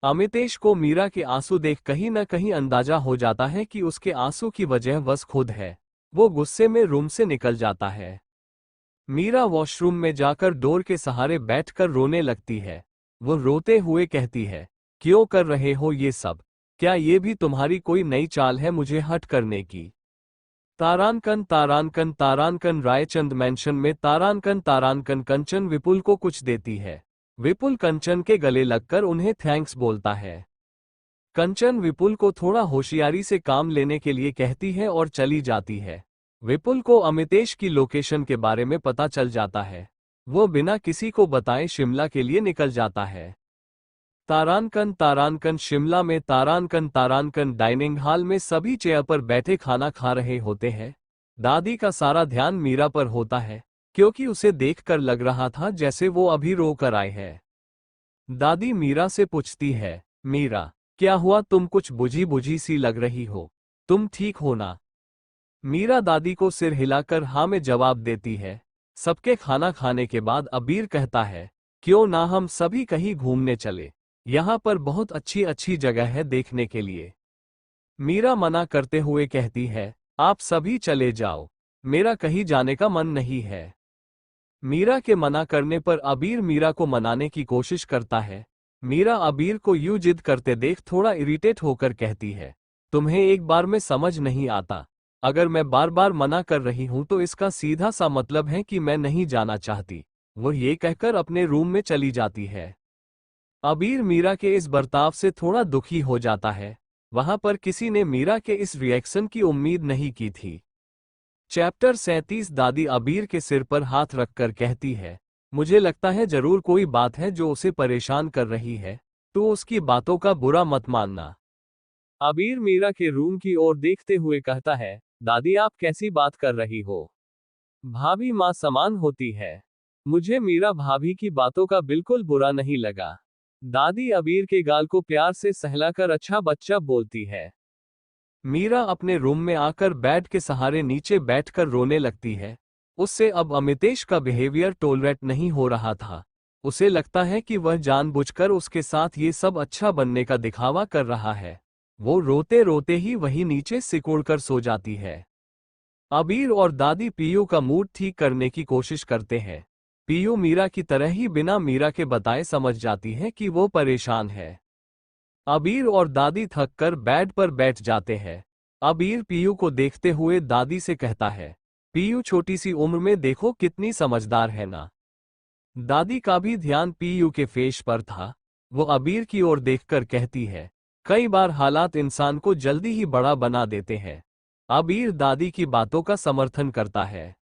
अमितेश को मीरा के आंसू देख कहीं न कहीं अंदाजा हो जाता है कि उसके आंसू की वजह वह खुद है। वो गुस्से में रूम से निकल जाता है। मीरा वॉशरूम में जाकर डोर के सहारे बैठकर रोने लगती है। वो रोते हुए कहती है, क्यों कर रहे हो ये सब? क्या ये भी तुम्हारी कोई नई चाल है मुझे हट करने की? तारानकन तारानकन तारानकन रायचंद मैंशन में तारानकन तारानकन कंचन विपुल को कुछ देती है। विपुल कंचन के गले लगकर उन्हें थैंक्स बोलता है। कंचन विपुल को थोड़ा होशियारी से काम लेने के लिए कहती है और चली जाती है। विपुल को अमितेश की लोकेशन के बारे में पता चल जाता है। वो बिना किसी को बताए शिमला के लिए निकल जाता है। तारानकन तारानकन शिमला में तारानकन तारानकन डाइनिंग हॉल में सभी चेयर पर बैठे खाना खा रहे होते हैं। दादी का सारा ध्यान मीरा पर होता है, क्योंकि उसे देखकर लग रहा था जैसे वो अभी रो कर आए हैं। दादी मीरा से पूछती है, मीरा क्या हुआ, तुम कुछ बुझी बुझी सी लग रही हो, तुम ठीक हो ना? मीरा दादी को सिर हिलाकर हाँ में जवाब देती है। सबके खाना खाने के बाद अबीर कहता है, क्यों ना हम सभी कहीं घूमने चले, यहाँ पर बहुत अच्छी अच्छी जगह है देखने के लिए। मीरा मना करते हुए कहती है, आप सभी चले जाओ, मेरा कहीं जाने का मन नहीं है। मीरा के मना करने पर अबीर मीरा को मनाने की कोशिश करता है। मीरा अबीर को यूं जिद करते देख थोड़ा इरिटेट होकर कहती है, तुम्हें एक बार में समझ नहीं आता, अगर मैं बार बार मना कर रही हूं तो इसका सीधा सा मतलब है कि मैं नहीं जाना चाहती। वो ये कहकर अपने रूम में चली जाती है। अबीर मीरा के इस बर्ताव से थोड़ा दुखी हो जाता है। वहां पर किसी ने मीरा के इस रिएक्शन की उम्मीद नहीं की थी। चैप्टर 37 दादी अबीर के सिर पर हाथ रखकर कहती है, मुझे लगता है जरूर कोई बात है जो उसे परेशान कर रही है, तो उसकी बातों का बुरा मत मानना। अबीर मीरा के रूम की ओर देखते हुए कहता है, दादी आप कैसी बात कर रही हो? भाभी माँ समान होती है। मुझे मीरा भाभी की बातों का बिल्कुल बुरा नहीं लगा। दादी अबीर के गाल को प्यार से सहलाकर अच्छा बच्चा बोलती है। मीरा अपने रूम में आकर बेड के सहारे नीचे बैठकर रोने लगती है। उससे अब अमितेश का बिहेवियर टॉलरेट नहीं हो रहा था। उसे लगता है कि वह जानबूझकर उसके साथ ये सब अच्छा बनने का दिखावा कर रहा है। वो रोते रोते ही वहीं नीचे सिकुड़कर सो जाती है। अबीर और दादी पीयू का मूड ठीक करने की कोशिश करते हैं। पीयू मीरा की तरह ही बिना मीरा के बताए समझ जाती है कि वो परेशान है। अबीर और दादी थक कर बेड पर बैठ जाते हैं। अबीर पीयू को देखते हुए दादी से कहता है, पीयू छोटी सी उम्र में देखो कितनी समझदार है ना। दादी का भी ध्यान पीयू के फेस पर था। वो अबीर की ओर देखकर कहती है, कई बार हालात इंसान को जल्दी ही बड़ा बना देते हैं। अबीर दादी की बातों का समर्थन करता है।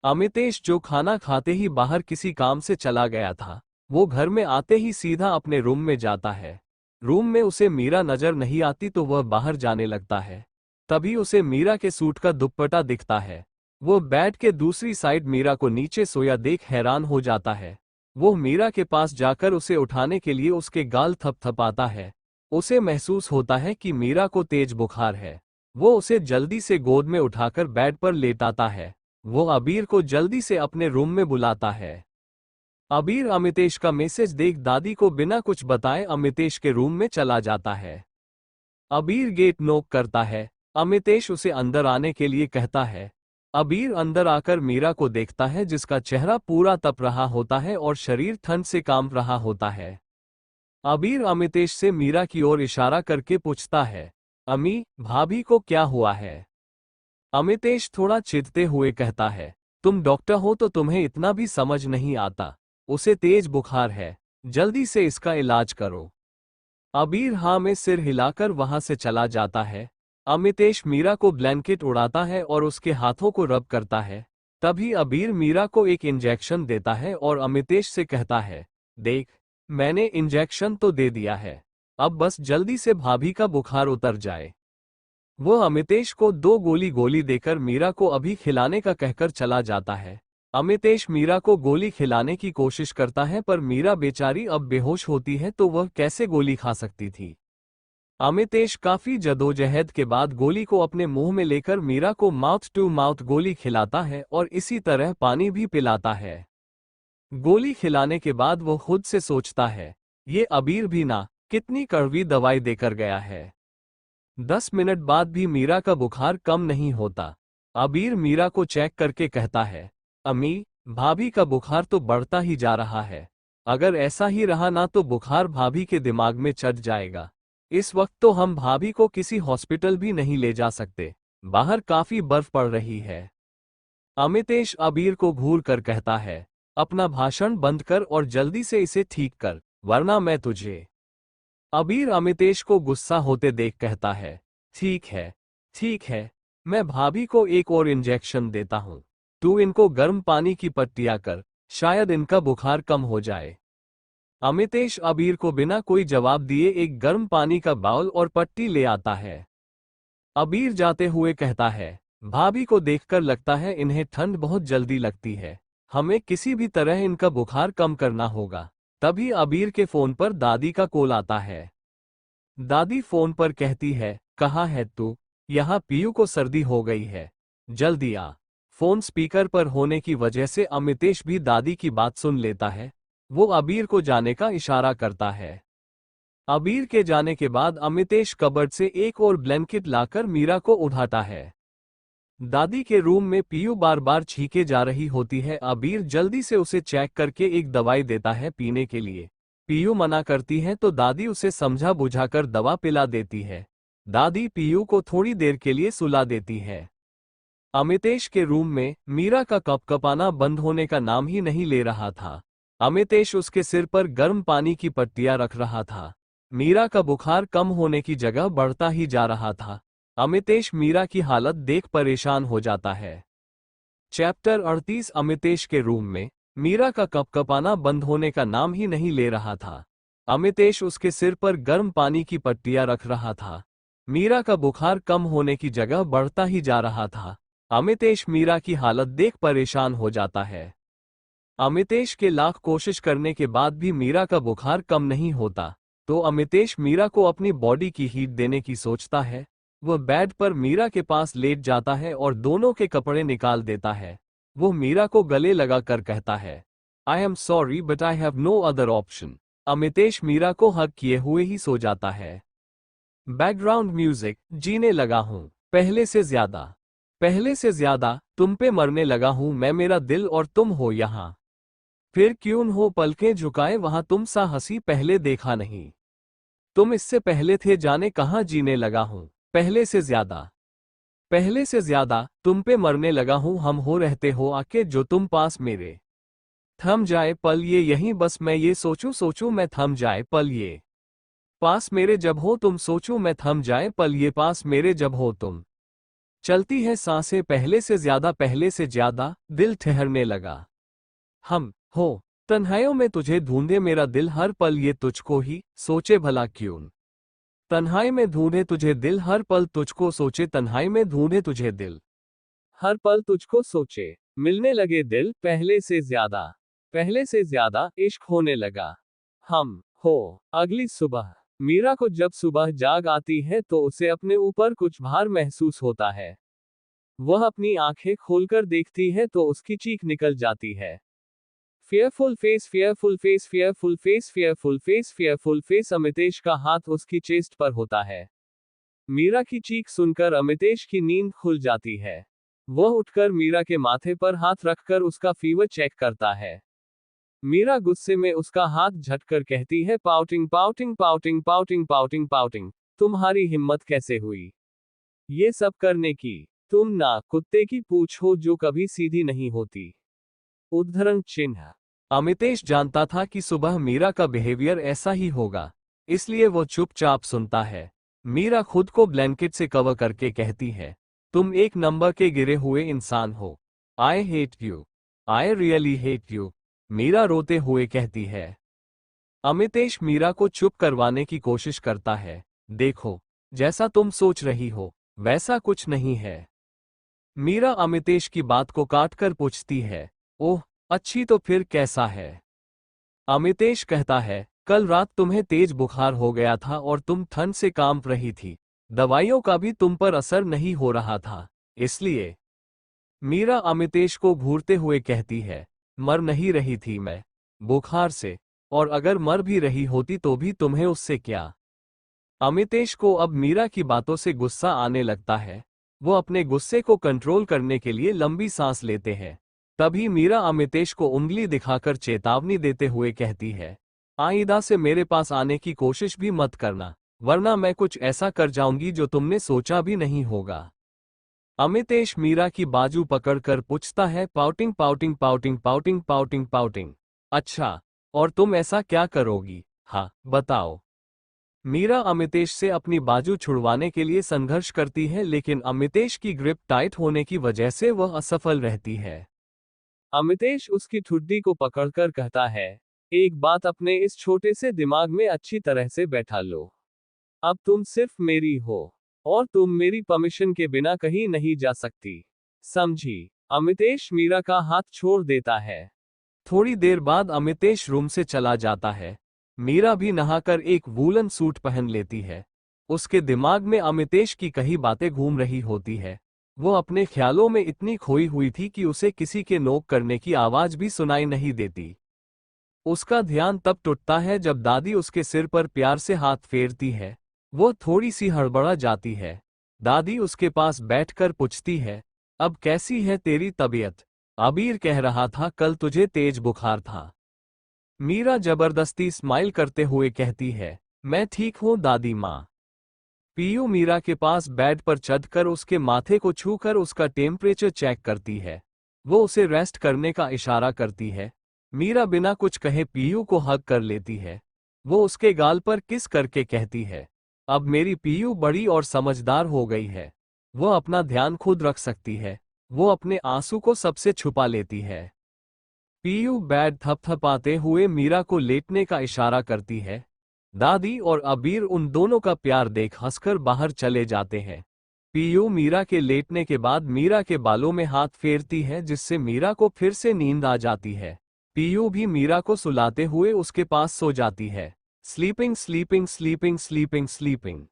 अमितेश जो खाना खाते ही बाहर किसी काम से चला गया था, वो घर में आते ही सीधा अपने रूम में जाता है। रूम में उसे मीरा नजर नहीं आती तो वह बाहर जाने लगता है। तभी उसे मीरा के सूट का दुपट्टा दिखता है। वो बेड के दूसरी साइड मीरा को नीचे सोया देख हैरान हो जाता है। वो मीरा के पास जाकर उसे उठाने के लिए उसके गाल थपथपाता है। उसे महसूस होता है कि मीरा को तेज बुखार है। वो उसे जल्दी से गोद में उठाकर बेड पर लेटाता है। वो अबीर को जल्दी से अपने रूम में बुलाता है। अबीर अमितेश का मैसेज देख दादी को बिना कुछ बताए अमितेश के रूम में चला जाता है। अबीर गेट नॉक करता है। अमितेश उसे अंदर आने के लिए कहता है। अबीर अंदर आकर मीरा को देखता है जिसका चेहरा पूरा तप रहा होता है और शरीर ठंड से कांप रहा होता है। अबीर अमितेश से मीरा की ओर इशारा करके पूछता है, अमी भाभी को क्या हुआ है? अमितेश थोड़ा चिढ़ते हुए कहता है, तुम डॉक्टर हो तो तुम्हें इतना भी समझ नहीं आता, उसे तेज बुखार है, जल्दी से इसका इलाज करो। अबीर हाँ में सिर हिलाकर वहां से चला जाता है। अमितेश मीरा को ब्लैंकेट उड़ाता है और उसके हाथों को रब करता है। तभी अबीर मीरा को एक इंजेक्शन देता है और अमितेश से कहता है, देख मैंने इंजेक्शन तो दे दिया है, अब बस जल्दी से भाभी का बुखार उतर जाए। वो अमितेश को 2 गोली देकर मीरा को अभी खिलाने का कहकर चला जाता है। अमितेश मीरा को गोली खिलाने की कोशिश करता है पर मीरा बेचारी अब बेहोश होती है तो वह कैसे गोली खा सकती थी। अमितेश काफी जदोजहद के बाद गोली को अपने मुंह में लेकर मीरा को माउथ टू माउथ गोली खिलाता है और इसी तरह पानी भी पिलाता है। गोली खिलाने के बाद वो खुद से सोचता है, ये अबीर भी ना कितनी कड़वी दवाई देकर गया है। 10 मिनट बाद भी मीरा का बुखार कम नहीं होता। अबीर मीरा को चेक करके कहता है, अम्मी भाभी का बुखार तो बढ़ता ही जा रहा है, अगर ऐसा ही रहा ना तो बुखार भाभी के दिमाग में चढ़ जाएगा। इस वक्त तो हम भाभी को किसी हॉस्पिटल भी नहीं ले जा सकते, बाहर काफी बर्फ पड़ रही है। अमितेश अबीर को घूर कर कहता है, अपना भाषण बंद कर और जल्दी से इसे ठीक कर, वरना मैं तुझे। अबीर अमितेश को गुस्सा होते देख कहता है, ठीक है मैं भाभी को एक और इंजेक्शन देता हूँ। तू इनको गर्म पानी की पट्टियाँ कर, शायद इनका बुखार कम हो जाए। अमितेश अबीर को बिना कोई जवाब दिए एक गर्म पानी का बाउल और पट्टी ले आता है। अबीर जाते हुए कहता है, भाभी को देखकर लगता है इन्हें ठंड बहुत जल्दी लगती है। हमें किसी भी तरह इनका बुखार कम करना होगा। तभी अबीर के फोन पर दादी का कॉल आता है। दादी फोन पर कहती है, कहाँ है तू? यहाँ पीयू को सर्दी हो गई है, जल्दी आ। फोन स्पीकर पर होने की वजह से अमितेश भी दादी की बात सुन लेता है। वो अबीर को जाने का इशारा करता है। अबीर के जाने के बाद अमितेश कबर्ड से एक और ब्लैंकेट लाकर मीरा को उठाता है। दादी के रूम में पीयू बार बार छींके जा रही होती है। अबीर जल्दी से उसे चेक करके एक दवाई देता है पीने के लिए। पीयू मना करती है तो दादी उसे समझा बुझाकर दवा पिला देती है। दादी पीयू को थोड़ी देर के लिए सुला देती है। अमितेश के रूम में मीरा का कपकपाना बंद होने का नाम ही नहीं ले रहा था। अमितेश उसके सिर पर गर्म पानी की पट्टियां रख रहा था। मीरा का बुखार कम होने की जगह बढ़ता ही जा रहा था। अमितेश मीरा की हालत देख परेशान हो जाता है। चैप्टर 38। अमितेश के रूम में मीरा का कपकपाना बंद होने का नाम ही नहीं ले रहा था। अमितेश उसके सिर पर गर्म पानी की पट्टियां रख रहा था। मीरा का बुखार कम होने की जगह बढ़ता ही जा रहा था। अमितेश मीरा की हालत देख परेशान हो जाता है। अमितेश के लाख कोशिश करने के बाद भी मीरा का बुखार कम नहीं होता, तो अमितेश मीरा को अपनी बॉडी की हीट देने की सोचता है। वह बेड पर मीरा के पास लेट जाता है और दोनों के कपड़े निकाल देता है। वो मीरा को गले लगाकर कहता है, I am sorry but I have no other option. Amitesh Meera को हग किए हुए ही सो जाता है। Background music. जीने लगा हूं पहले से ज्यादा तुम पे मरने लगा हूं मैं, मेरा दिल और तुम हो यहां। फिर क्यों हो पलकें झुकाए वहां, तुम सा हंसी पहले देखा नहीं। तुम इससे पहले थे जाने कहां, जीने लगा हूं पहले से ज्यादा तुम पे मरने लगा हूं, हम हो रहते हो आके जो तुम पास मेरे। थम जाए पल ये यहीं बस मैं ये सोचूं मैं, थम जाए पल ये पास मेरे जब हो तुम, सोचूं मैं थम जाए पल ये पास मेरे जब हो तुम। चलती है सांसें पहले से ज्यादा, दिल ठहरने लगा। हम हो तन्हाइयों में तुझे ढूंढे मेरा दिल हर पल ये तुझको ही सोचे भला क्यों। तन्हाई में ढूंढे तुझे दिल हर पल तुझको सोचे, तन्हाई में ढूंढे तुझे दिल हर पल तुझको सोचे। मिलने लगे दिल पहले से ज्यादा इश्क होने लगा। हम हो अगली सुबह। मीरा को जब सुबह जाग आती है तो उसे अपने ऊपर कुछ भार महसूस होता है। वह अपनी आंखें खोलकर देखती है तो उसकी चीख निकल जाती है। Fearful face fearful face fearful face fearful face fearful face. Amitesh का हाथ उसकी चेस्ट पर होता है। मीरा की चीख सुनकर अमितेश की नींद खुल जाती है। वह उठकर मीरा के माथे पर हाथ रखकर उसका फीवर चेक करता है। मीरा गुस्से में उसका हाथ झटकर कहती है, pouting pouting pouting pouting pouting pouting, तुम्हारी हिम्मत कैसे हुई ये सब करने की? तुम ना कुत्ते की पूंछ हो जो कभी सीधी नहीं होती। उद्धरण चिन्ह। अमितेश जानता था कि सुबह मीरा का बिहेवियर ऐसा ही होगा, इसलिए वो चुपचाप सुनता है। मीरा खुद को ब्लैंकेट से कवर करके कहती है, तुम एक नंबर के गिरे हुए इंसान हो। I hate you, I really hate you, Meera रोते हुए कहती है। अमितेश मीरा को चुप करवाने की कोशिश करता है। देखो, जैसा तुम सोच रही हो वैसा कुछ नहीं है। मीरा अमितेश की बात को काटकर पूछती है, ओह अच्छी तो फिर कैसा है? अमितेश कहता है, कल रात तुम्हें तेज बुखार हो गया था और तुम ठंड से कांप रही थी। दवाइयों का भी तुम पर असर नहीं हो रहा था, इसलिए। मीरा अमितेश को घूरते हुए कहती है, मर नहीं रही थी मैं बुखार से, और अगर मर भी रही होती तो भी तुम्हें उससे क्या। अमितेश को अब मीरा की बातों से गुस्सा आने लगता है। वो अपने गुस्से को कंट्रोल करने के लिए लंबी सांस लेते हैं। तभी मीरा अमितेश को उंगली दिखाकर चेतावनी देते हुए कहती है, आइंदा से मेरे पास आने की कोशिश भी मत करना, वरना मैं कुछ ऐसा कर जाऊंगी जो तुमने सोचा भी नहीं होगा। अमितेश मीरा की बाजू पकड़कर पूछता है, pouting pouting pouting pouting pouting pouting, अच्छा, और तुम ऐसा क्या करोगी? हाँ बताओ। मीरा अमितेश से अपनी बाजू छुड़वाने के लिए संघर्ष करती है, लेकिन अमितेश की ग्रिप टाइट होने की वजह से वह असफल रहती है। अमितेश उसकी ठुड्डी को पकड़कर कहता है, एक बात अपने इस छोटे से दिमाग में अच्छी तरह से बैठा लो। अब तुम सिर्फ मेरी हो और तुम मेरी परमिशन के बिना कहीं नहीं जा सकती, समझी? अमितेश मीरा का हाथ छोड़ देता है। थोड़ी देर बाद अमितेश रूम से चला जाता है। मीरा भी नहाकर एक वूलन सूट पहन लेती है। उसके दिमाग में अमितेश की कई बातें घूम रही होती है। वो अपने ख्यालों में इतनी खोई हुई थी कि उसे किसी के नोक करने की आवाज भी सुनाई नहीं देती। उसका ध्यान तब टूटता है जब दादी उसके सिर पर प्यार से हाथ फेरती है। वो थोड़ी सी हड़बड़ा जाती है। दादी उसके पास बैठकर पूछती है, अब कैसी है तेरी तबीयत? आबिर कह रहा था कल तुझे तेज बुखार था। मीरा जबरदस्ती स्माइल करते हुए कहती है, मैं ठीक हूं दादी माँ। पीयू मीरा के पास बेड पर चढ़कर उसके माथे को छूकर उसका टेम्परेचर चेक करती है। वो उसे रेस्ट करने का इशारा करती है। मीरा बिना कुछ कहे पीयू को हग कर लेती है। वो उसके गाल पर किस करके कहती है, अब मेरी पीयू बड़ी और समझदार हो गई है। वो अपना ध्यान खुद रख सकती है। वो अपने आंसू को सबसे छुपा लेती है। पीयू बेड थपथपाते हुए मीरा को लेटने का इशारा करती है। दादी और अबीर उन दोनों का प्यार देख हंसकर बाहर चले जाते हैं। पीयू मीरा के लेटने के बाद मीरा के बालों में हाथ फेरती है, जिससे मीरा को फिर से नींद आ जाती है। पीयू भी मीरा को सुलाते हुए उसके पास सो जाती है। Sleeping sleeping sleeping sleeping sleeping.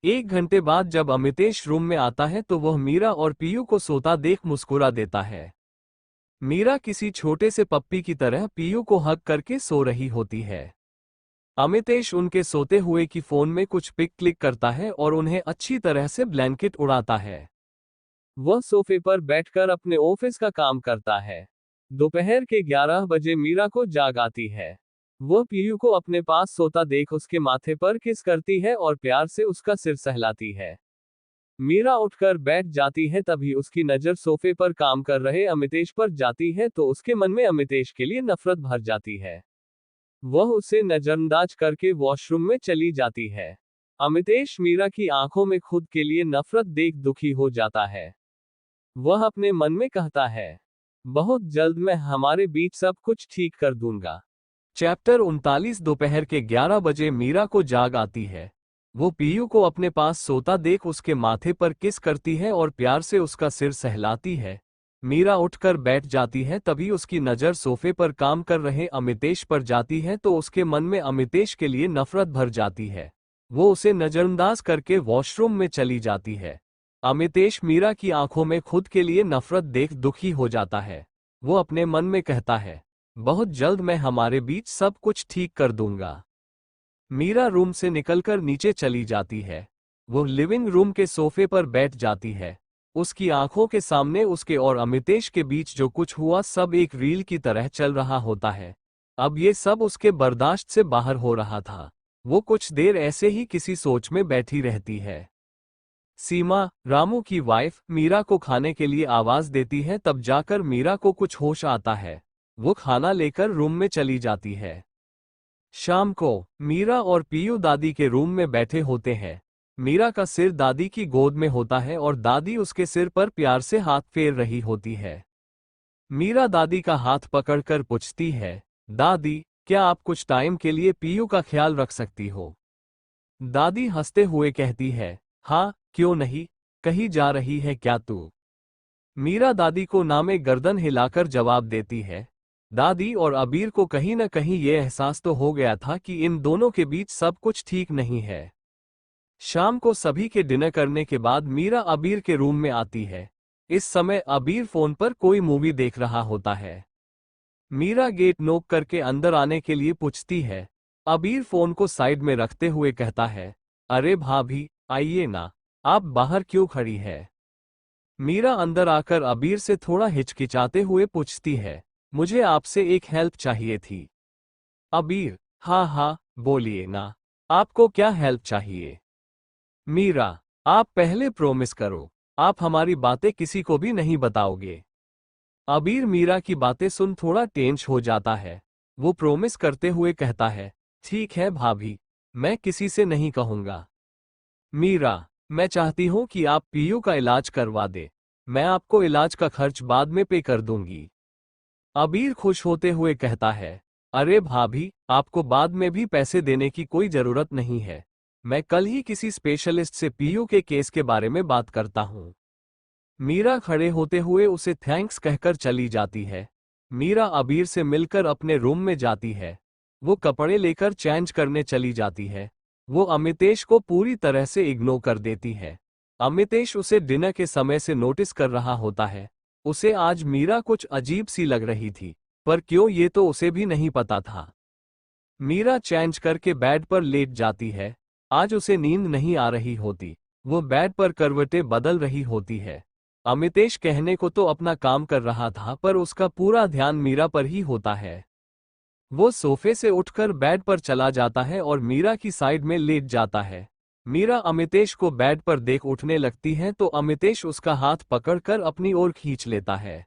1 घंटे बाद जब अमितेश रूम में आता है तो वह मीरा और पीयू को सोता देख मुस्कुरा देता है। मीरा किसी छोटे से पप्पी की तरह पीयू को हग करके सो रही होती है। अमितेश उनके सोते हुए की फोन में कुछ पिक क्लिक करता है और उन्हें अच्छी तरह से ब्लैंकेट उड़ाता है। वह सोफे पर बैठकर अपने ऑफिस का काम करता है। दोपहर के 11 बजे मीरा को जाग आती है। वह पीयू को अपने पास सोता देख उसके माथे पर किस करती है और प्यार से उसका सिर सहलाती है। मीरा उठकर बैठ जाती है, तभी उसकी नज़र सोफे पर काम कर रहे अमितेश पर जाती है तो उसके मन में अमितेश के लिए नफरत भर जाती है। वह उसे नजरअंदाज करके वॉशरूम में चली जाती है। अमितेश मीरा की आंखों में खुद के लिए नफरत देख दुखी हो जाता है। वह अपने मन में कहता है, बहुत जल्द मैं हमारे बीच सब कुछ ठीक कर दूंगा। चैप्टर 39। दोपहर के 11 बजे मीरा को जाग आती है। वो पीयू को अपने पास सोता देख उसके माथे पर किस करती है और प्यार से उसका सिर सहलाती है। मीरा उठकर बैठ जाती है, तभी उसकी नज़र सोफे पर काम कर रहे अमितेश पर जाती है तो उसके मन में अमितेश के लिए नफरत भर जाती है। वो उसे नज़रअंदाज करके वॉशरूम में चली जाती है। अमितेश मीरा की आंखों में खुद के लिए नफरत देख दुखी हो जाता है। वो अपने मन में कहता है, बहुत जल्द मैं हमारे बीच सब कुछ ठीक कर दूंगा। मीरा रूम से निकलकर नीचे चली जाती है। वो लिविंग रूम के सोफे पर बैठ जाती है। उसकी आंखों के सामने उसके और अमितेश के बीच जो कुछ हुआ सब एक रील की तरह चल रहा होता है। अब ये सब उसके बर्दाश्त से बाहर हो रहा था। वो कुछ देर ऐसे ही किसी सोच में बैठी रहती है। सीमा, रामू की वाइफ, मीरा को खाने के लिए आवाज देती है, तब जाकर मीरा को कुछ होश आता है। वो खाना लेकर रूम में चली जाती है। शाम को मीरा और पीयू दादी के रूम में बैठे होते हैं। मीरा का सिर दादी की गोद में होता है और दादी उसके सिर पर प्यार से हाथ फेर रही होती है। मीरा दादी का हाथ पकड़कर पूछती है, दादी, क्या आप कुछ टाइम के लिए पीयू का ख्याल रख सकती हो? दादी हंसते हुए कहती है, हाँ, क्यों नहीं, कहीं जा रही है क्या तू? मीरा दादी को नामे गर्दन हिलाकर जवाब देती है। दादी और अबीर को कहीं न कहीं ये एहसास तो हो गया था कि इन दोनों के बीच सब कुछ ठीक नहीं है। शाम को सभी के डिनर करने के बाद मीरा अबीर के रूम में आती है। इस समय अबीर फोन पर कोई मूवी देख रहा होता है। मीरा गेट नोक करके अंदर आने के लिए पूछती है। अबीर फोन को साइड में रखते हुए कहता है, अरे भाभी, आइए ना, आप बाहर क्यों खड़ी है? मीरा अंदर आकर अबीर से थोड़ा हिचकिचाते हुए पूछती है, मुझे आपसे एक हेल्प चाहिए थी। अबीर, हाँ हाँ, बोलिए ना, आपको क्या हेल्प चाहिए? मीरा, आप पहले प्रॉमिस करो, आप हमारी बातें किसी को भी नहीं बताओगे। अबीर मीरा की बातें सुन थोड़ा टेंश हो जाता है। वो प्रॉमिस करते हुए कहता है, ठीक है भाभी, मैं किसी से नहीं कहूंगा। मीरा, मैं चाहती हूं कि आप पीयू का इलाज करवा दे। मैं आपको इलाज का खर्च बाद में पे कर दूंगी। अबीर खुश होते हुए कहता है, अरे भाभी, आपको बाद में भी पैसे देने की कोई जरूरत नहीं है। मैं कल ही किसी स्पेशलिस्ट से पीयू के केस के बारे में बात करता हूं। मीरा खड़े होते हुए उसे थैंक्स कहकर चली जाती है। मीरा अबीर से मिलकर अपने रूम में जाती है। वो कपड़े लेकर चेंज करने चली जाती है। वो अमितेश को पूरी तरह से इग्नोर कर देती है। अमितेश उसे डिनर के समय से नोटिस कर रहा होता है। उसे आज मीरा कुछ अजीब सी लग रही थी, पर क्यों ये तो उसे भी नहीं पता था। मीरा चेंज करके बेड पर लेट जाती है। आज उसे नींद नहीं आ रही होती। वो बेड पर करवटें बदल रही होती है। अमितेश कहने को तो अपना काम कर रहा था, पर उसका पूरा ध्यान मीरा पर ही होता है। वो सोफे से उठकर बेड पर चला जाता है और मीरा की साइड में लेट जाता है। मीरा अमितेश को बेड पर देख उठने लगती है तो अमितेश उसका हाथ पकड़कर अपनी ओर खींच लेता है।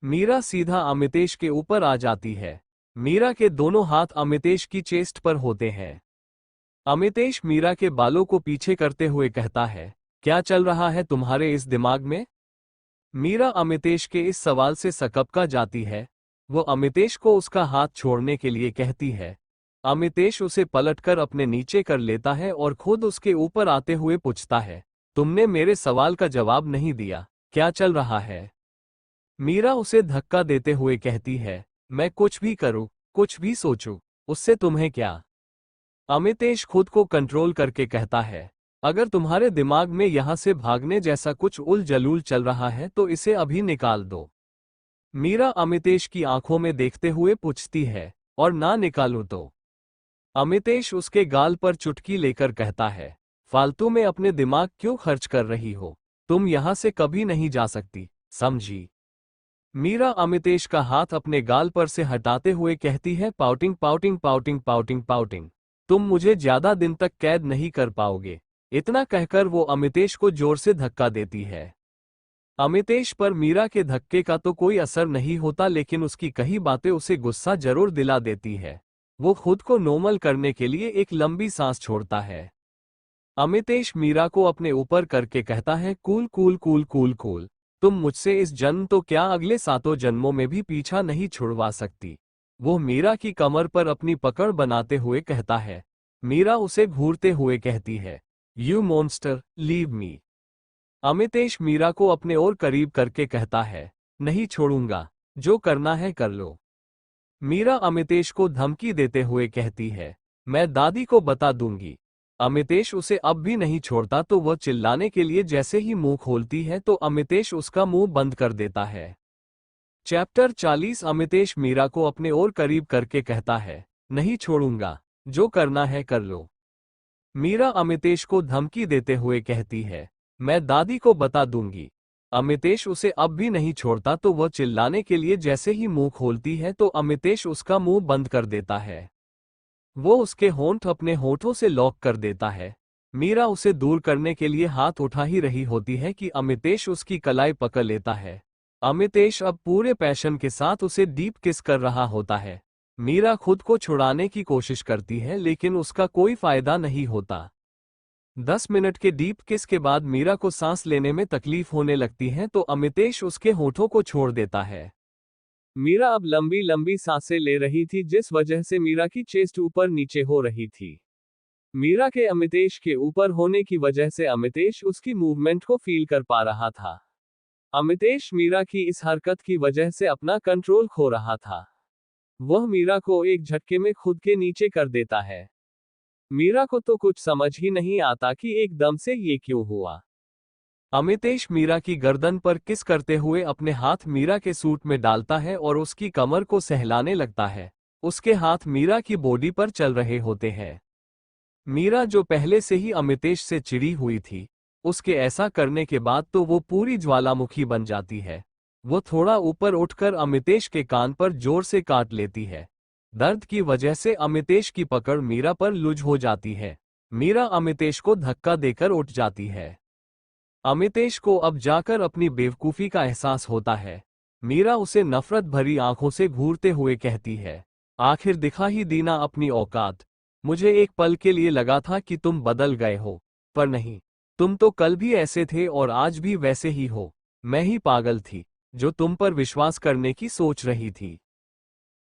मीरा सीधा अमितेश के ऊपर आ जाती है। मीरा के दोनों हाथ अमितेश की चेस्ट पर होते हैं। अमितेश मीरा के बालों को पीछे करते हुए कहता है, क्या चल रहा है तुम्हारे इस दिमाग में? मीरा अमितेश के इस सवाल से सकपका जाती है। वो अमितेश को उसका हाथ छोड़ने के लिए कहती है। अमितेश उसे पलटकर अपने नीचे कर लेता है और खुद उसके ऊपर आते हुए पूछता है, तुमने मेरे सवाल का जवाब नहीं दिया, क्या चल रहा है? मीरा उसे धक्का देते हुए कहती है, मैं कुछ भी करूं, कुछ भी सोचूं, उससे तुम्हें क्या? अमितेश खुद को कंट्रोल करके कहता है, अगर तुम्हारे दिमाग में यहां से भागने जैसा कुछ उल जलूल चल रहा है तो इसे अभी निकाल दो। मीरा अमितेश की आंखों में देखते हुए पूछती है, और ना निकालूं तो? अमितेश उसके गाल पर चुटकी लेकर कहता है, फालतू में अपने दिमाग क्यों खर्च कर रही हो? तुम यहां से कभी नहीं जा सकती, समझी? मीरा अमितेश का हाथ अपने गाल पर से हटाते हुए कहती है, pouting pouting pouting pouting pouting, तुम मुझे ज्यादा दिन तक कैद नहीं कर पाओगे। इतना कहकर वो अमितेश को जोर से धक्का देती है। अमितेश पर मीरा के धक्के का तो कोई असर नहीं होता, लेकिन उसकी कही बातें उसे गुस्सा जरूर दिला देती है। वो खुद को नॉर्मल करने के लिए एक लंबी सांस छोड़ता है। अमितेश मीरा को अपने ऊपर करके कहता है, cool cool cool cool cool, तुम मुझसे इस जन्म तो क्या अगले 7 जन्मों में भी पीछा नहीं छुड़वा सकती। वो मीरा की कमर पर अपनी पकड़ बनाते हुए कहता है। मीरा उसे घूरते हुए कहती है, you monster, leave me. Amitesh Meera को अपने और करीब करके कहता है, नहीं छोड़ूंगा, जो करना है कर लो। मीरा अमितेश को धमकी देते हुए कहती है, मैं दादी को बता दूंगी। अमितेश उसे अब भी नहीं छोड़ता तो वह चिल्लाने के लिए जैसे ही मुंह खोलती है तो अमितेश उसका मुंह बंद कर देता है। चैप्टर 40। अमितेश मीरा को अपने और करीब करके कहता है, नहीं छोड़ूंगा, जो करना है कर लो। मीरा अमितेश को धमकी देते हुए कहती है, मैं दादी को बता दूंगी। अमितेश उसे अब भी नहीं छोड़ता तो वह चिल्लाने के लिए जैसे ही मुंह खोलती है तो अमितेश उसका मुंह बंद कर देता है। वो उसके होंठ अपने होठों से लॉक कर देता है। मीरा उसे दूर करने के लिए हाथ उठा ही रही होती है कि अमितेश उसकी कलाई पकड़ लेता है। अमितेश अब पूरे पैशन के साथ उसे डीप किस कर रहा होता है। मीरा खुद को छुड़ाने की कोशिश करती है लेकिन उसका कोई फायदा नहीं होता। 10 मिनट के डीप किस के बाद मीरा को सांस लेने में तकलीफ होने लगती है तो अमितेश उसके होठों को छोड़ देता है। मीरा अब लंबी लंबी सांसें ले रही थी, जिस वजह से मीरा की चेस्ट ऊपर नीचे हो रही थी। मीरा के अमितेश के ऊपर होने की वजह से अमितेश उसकी मूवमेंट को फील कर पा रहा था। अमितेश मीरा की इस हरकत की वजह से अपना कंट्रोल खो रहा था। वह मीरा को एक झटके में खुद के नीचे कर देता है। मीरा को तो कुछ समझ ही नहीं आता कि एकदम से ये क्यों हुआ। अमितेश मीरा की गर्दन पर किस करते हुए अपने हाथ मीरा के सूट में डालता है और उसकी कमर को सहलाने लगता है। उसके हाथ मीरा की बॉडी पर चल रहे होते हैं। मीरा जो पहले से ही अमितेश से चिढ़ी हुई थी, उसके ऐसा करने के बाद तो वो पूरी ज्वालामुखी बन जाती है। वो थोड़ा ऊपर उठकर अमितेश के कान पर जोर से काट लेती है। दर्द की वजह से अमितेश की पकड़ मीरा पर लूज हो जाती है। मीरा अमितेश को धक्का देकर उठ जाती है। अमितेश को अब जाकर अपनी बेवकूफ़ी का एहसास होता है। मीरा उसे नफरत भरी आंखों से घूरते हुए कहती है, आखिर दिखा ही दी ना अपनी औकात। मुझे एक पल के लिए लगा था कि तुम बदल गए हो, पर नहीं, तुम तो कल भी ऐसे थे और आज भी वैसे ही हो। मैं ही पागल थी, जो तुम पर विश्वास करने की सोच रही थी।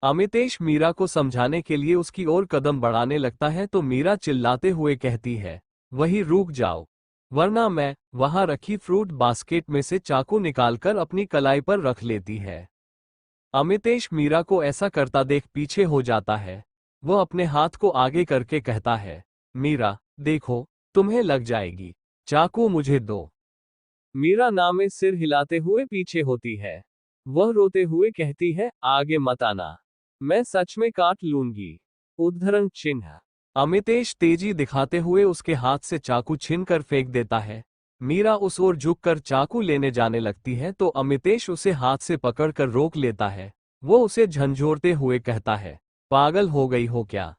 अमितेश मीरा को समझाने के लिए उसकी ओर कदम बढ़ाने लगता है तो मीरा चिल्लाते हुए कहती है, वही रुक जाओ, वरना मैं। वहां रखी फ्रूट बास्केट में से चाकू निकालकर अपनी कलाई पर रख लेती है। अमितेश मीरा को ऐसा करता देख पीछे हो जाता है। वो अपने हाथ को आगे करके कहता है, मीरा, देखो, तुम्हें लग जाएगी, चाकू मुझे दो। मीरा ना में सिर हिलाते हुए पीछे होती है। वह रोते हुए कहती है, आगे मत आना, मैं सच में काट लूंगी। उद्धरण चिन्ह। अमितेश तेजी दिखाते हुए उसके हाथ से चाकू छीनकर फेंक देता है। मीरा उस ओर झुककर चाकू लेने जाने लगती है तो अमितेश उसे हाथ से पकड़कर रोक लेता है। वो उसे झंझोरते हुए कहता है, पागल हो गई हो क्या?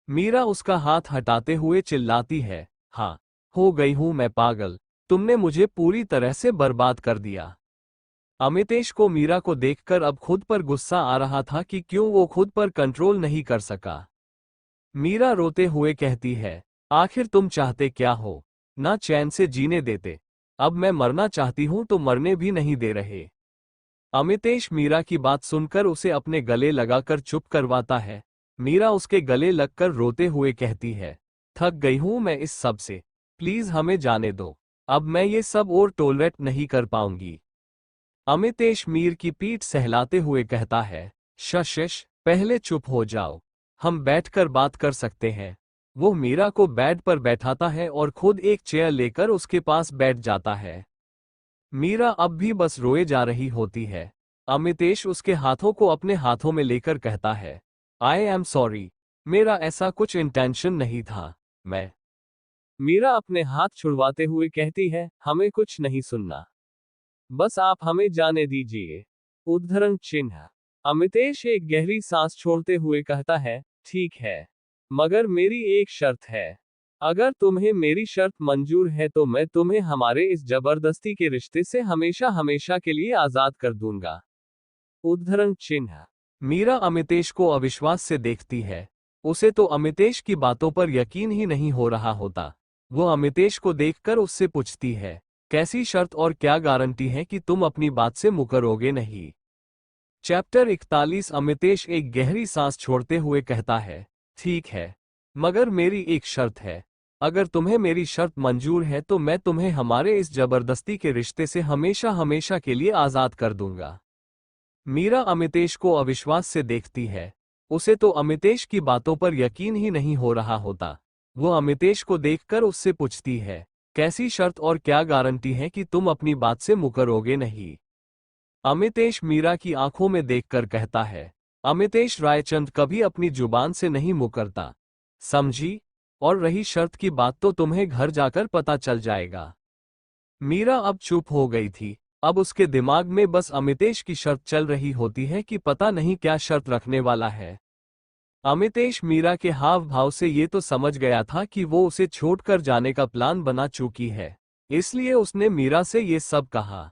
मीरा उसका हाथ हटाते हुए चिल्लाती है, हाँ, हो गई हूं मैं पागल, तुमने मुझे पूरी तरह से बर्बाद कर दिया। अमितेश को मीरा को देखकर अब खुद पर गुस्सा आ रहा था कि क्यों वो खुद पर कंट्रोल नहीं कर सका। मीरा रोते हुए कहती है, आखिर तुम चाहते क्या हो? ना चैन से जीने देते, अब मैं मरना चाहती हूं तो मरने भी नहीं दे रहे। अमितेश मीरा की बात सुनकर उसे अपने गले लगाकर चुप करवाता है। मीरा उसके गले लगकर रोते हुए कहती है, थक गई हूं मैं इस सब से, प्लीज हमें जाने दो, अब मैं ये सब और टॉलरेट नहीं कर पाऊंगी। अमितेश मीर की पीठ सहलाते हुए कहता है, शश, पहले चुप हो जाओ, हम बैठकर बात कर सकते हैं। वो मीरा को बेड पर बैठाता है और खुद एक चेयर लेकर उसके पास बैठ जाता है। मीरा अब भी बस रोए जा रही होती है। अमितेश उसके हाथों को अपने हाथों में लेकर कहता है, आई एम सॉरी, मेरा ऐसा कुछ इंटेंशन नहीं था। मैं। मीरा अपने हाथ छुड़वाते हुए कहती है, हमें कुछ नहीं सुनना, बस आप हमें जाने दीजिए। उद्धरण चिन्ह। अमितेश एक गहरी सांस छोड़ते हुए कहता है, ठीक है, मगर मेरी एक शर्त है। अगर तुम्हें मेरी शर्त मंजूर है तो मैं तुम्हें हमारे इस जबरदस्ती के रिश्ते से हमेशा हमेशा के लिए आजाद कर दूंगा। उद्धरण चिन्ह। मीरा अमितेश को अविश्वास से देखती है। उसे तो अमितेश की बातों पर यकीन ही नहीं हो रहा होता। वो अमितेश को देखकर उससे पूछती है, कैसी शर्त और क्या गारंटी है कि तुम अपनी बात से मुकरोगे नहीं? चैप्टर 41। अमितेश एक गहरी सांस छोड़ते हुए कहता है, ठीक है, मगर मेरी एक शर्त है। अगर तुम्हें मेरी शर्त मंजूर है तो मैं तुम्हें हमारे इस जबरदस्ती के रिश्ते से हमेशा हमेशा के लिए आजाद कर दूंगा। मीरा अमितेश को अविश्वास से देखती है। उसे तो अमितेश की बातों पर यकीन ही नहीं हो रहा होता। वो अमितेश को देखकर उससे पूछती है, कैसी शर्त और क्या गारंटी है कि तुम अपनी बात से मुकरोगे नहीं? अमितेश मीरा की आंखों में देखकर कहता है, अमितेश रायचंद कभी अपनी जुबान से नहीं मुकरता, समझी? और रही शर्त की बात तो तुम्हें घर जाकर पता चल जाएगा। मीरा अब चुप हो गई थी। अब उसके दिमाग में बस अमितेश की शर्त चल रही होती है कि पता नहीं क्या शर्त रखने वाला है। अमितेश मीरा के हाव भाव से ये तो समझ गया था कि वो उसे छोड़कर जाने का प्लान बना चुकी है, इसलिए उसने मीरा से ये सब कहा।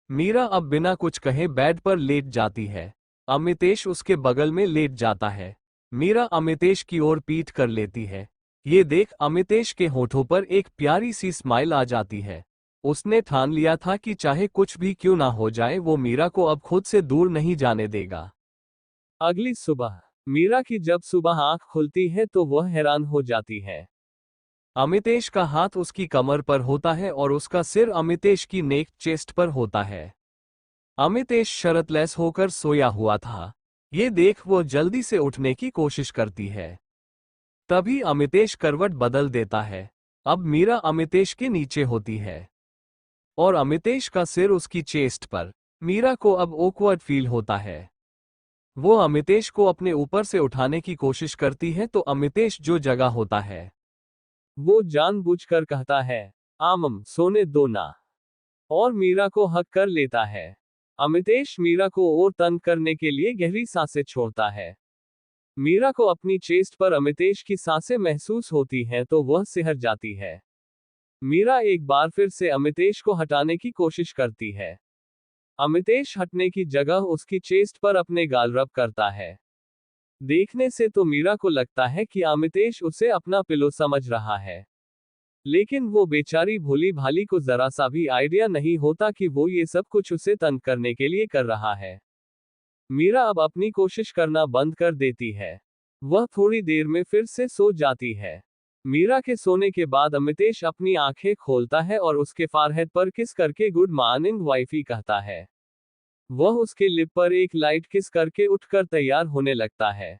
मीरा अब बिना कुछ कहे बेड पर लेट जाती है। अमितेश उसके बगल में लेट जाता है। मीरा अमितेश की ओर पीठ कर लेती है। ये देख अमितेश के होठों पर एक प्यारी सी स्माइल आ जाती है। उसने ठान लिया था कि चाहे कुछ भी क्यों ना हो जाए वो मीरा को अब खुद से दूर नहीं जाने देगा। अगली सुबह मीरा की जब सुबह आंख खुलती है तो वह हैरान हो जाती है। अमितेश का हाथ उसकी कमर पर होता है और उसका सिर अमितेश की नेक चेस्ट पर होता है। अमितेश शरतलेस होकर सोया हुआ था। ये देख वो जल्दी से उठने की कोशिश करती है। तभी अमितेश करवट बदल देता है। अब मीरा अमितेश के नीचे होती है और अमितेश का सिर उसकी चेस्ट पर। मीरा को अब ऑकवर्ड फील होता है। वो अमितेश को अपने ऊपर से उठाने की कोशिश करती है तो अमितेश जो जगह होता है वो जानबूझकर कहता है, आमम सोने दो ना, और मीरा को हक कर लेता है। अमितेश मीरा को और तंग करने के लिए गहरी सांसें छोड़ता है। मीरा को अपनी चेस्ट पर अमितेश की सांसें महसूस होती हैं तो वह सिहर जाती है। मीरा एक बार फिर से अमितेश को हटाने की कोशिश करती है। अमितेश हटने की जगह उसकी चेस्ट पर अपने गाल रब करता है। देखने से तो मीरा को लगता है कि अमितेश उसे अपना पिलो समझ रहा है, लेकिन वो बेचारी भोली भाली को जरा सा भी आइडिया नहीं होता कि वो ये सब कुछ उसे तंग करने के लिए कर रहा है। मीरा अब अपनी कोशिश करना बंद कर देती है। वह थोड़ी देर में फिर से सो जाती है। मीरा के सोने के बाद अमितेश अपनी आंखें खोलता है और उसके फारहेड पर किस करके गुड मॉर्निंग वाइफी कहता है। वह उसके लिप पर एक लाइट किस करके उठकर तैयार होने लगता है।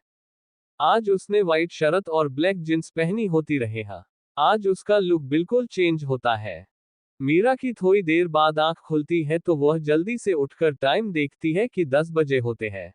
आज उसने व्हाइट शर्ट और ब्लैक जींस पहनी होती रहे हैं। आज उसका लुक बिल्कुल चेंज होता है। मीरा की थोड़ी देर बाद आंख खुलती है तो वह जल्दी से उठकर टाइम देखती है कि 10 बजे होते हैं।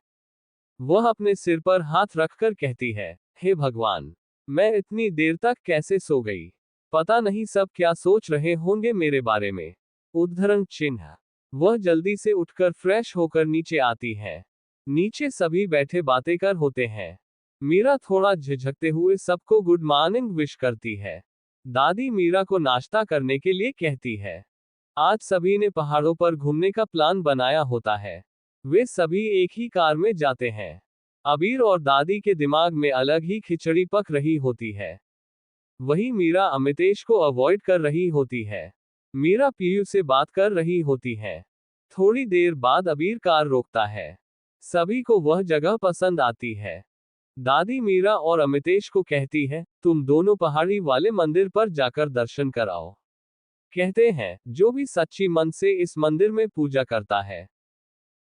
वह अपने सिर पर हाथ रखकर कहती है, हे भगवान, मैं इतनी देर तक कैसे सो गई। पता नहीं सब क्या सोच रहे होंगे मेरे बारे में। उद्धरण चिन्ह। वह जल्दी से उठकर फ्रेश होकर नीचे आती है। नीचे सभी बैठे बातें कर होते हैं। मीरा थोड़ा झिझकते हुए सबको गुड मॉर्निंग विश करती है। दादी मीरा को नाश्ता करने के लिए कहती है। आज सभी ने पहाड़ों पर घूमने का प्लान बनाया होता है। वे सभी एक ही कार में जाते हैं। अबीर और दादी के दिमाग में अलग ही खिचड़ी पक रही होती है। वही मीरा अमितेश को अवॉइड कर रही होती है। मीरा पीयू से बात कर रही होती है। थोड़ी देर बाद अबीर कार रोकता है। सभी को वह जगह पसंद आती है। दादी मीरा और अमितेश को कहती है, तुम दोनों पहाड़ी वाले मंदिर पर जाकर दर्शन कराओ। कहते हैं, जो भी सच्ची मन से इस मंदिर में पूजा करता है,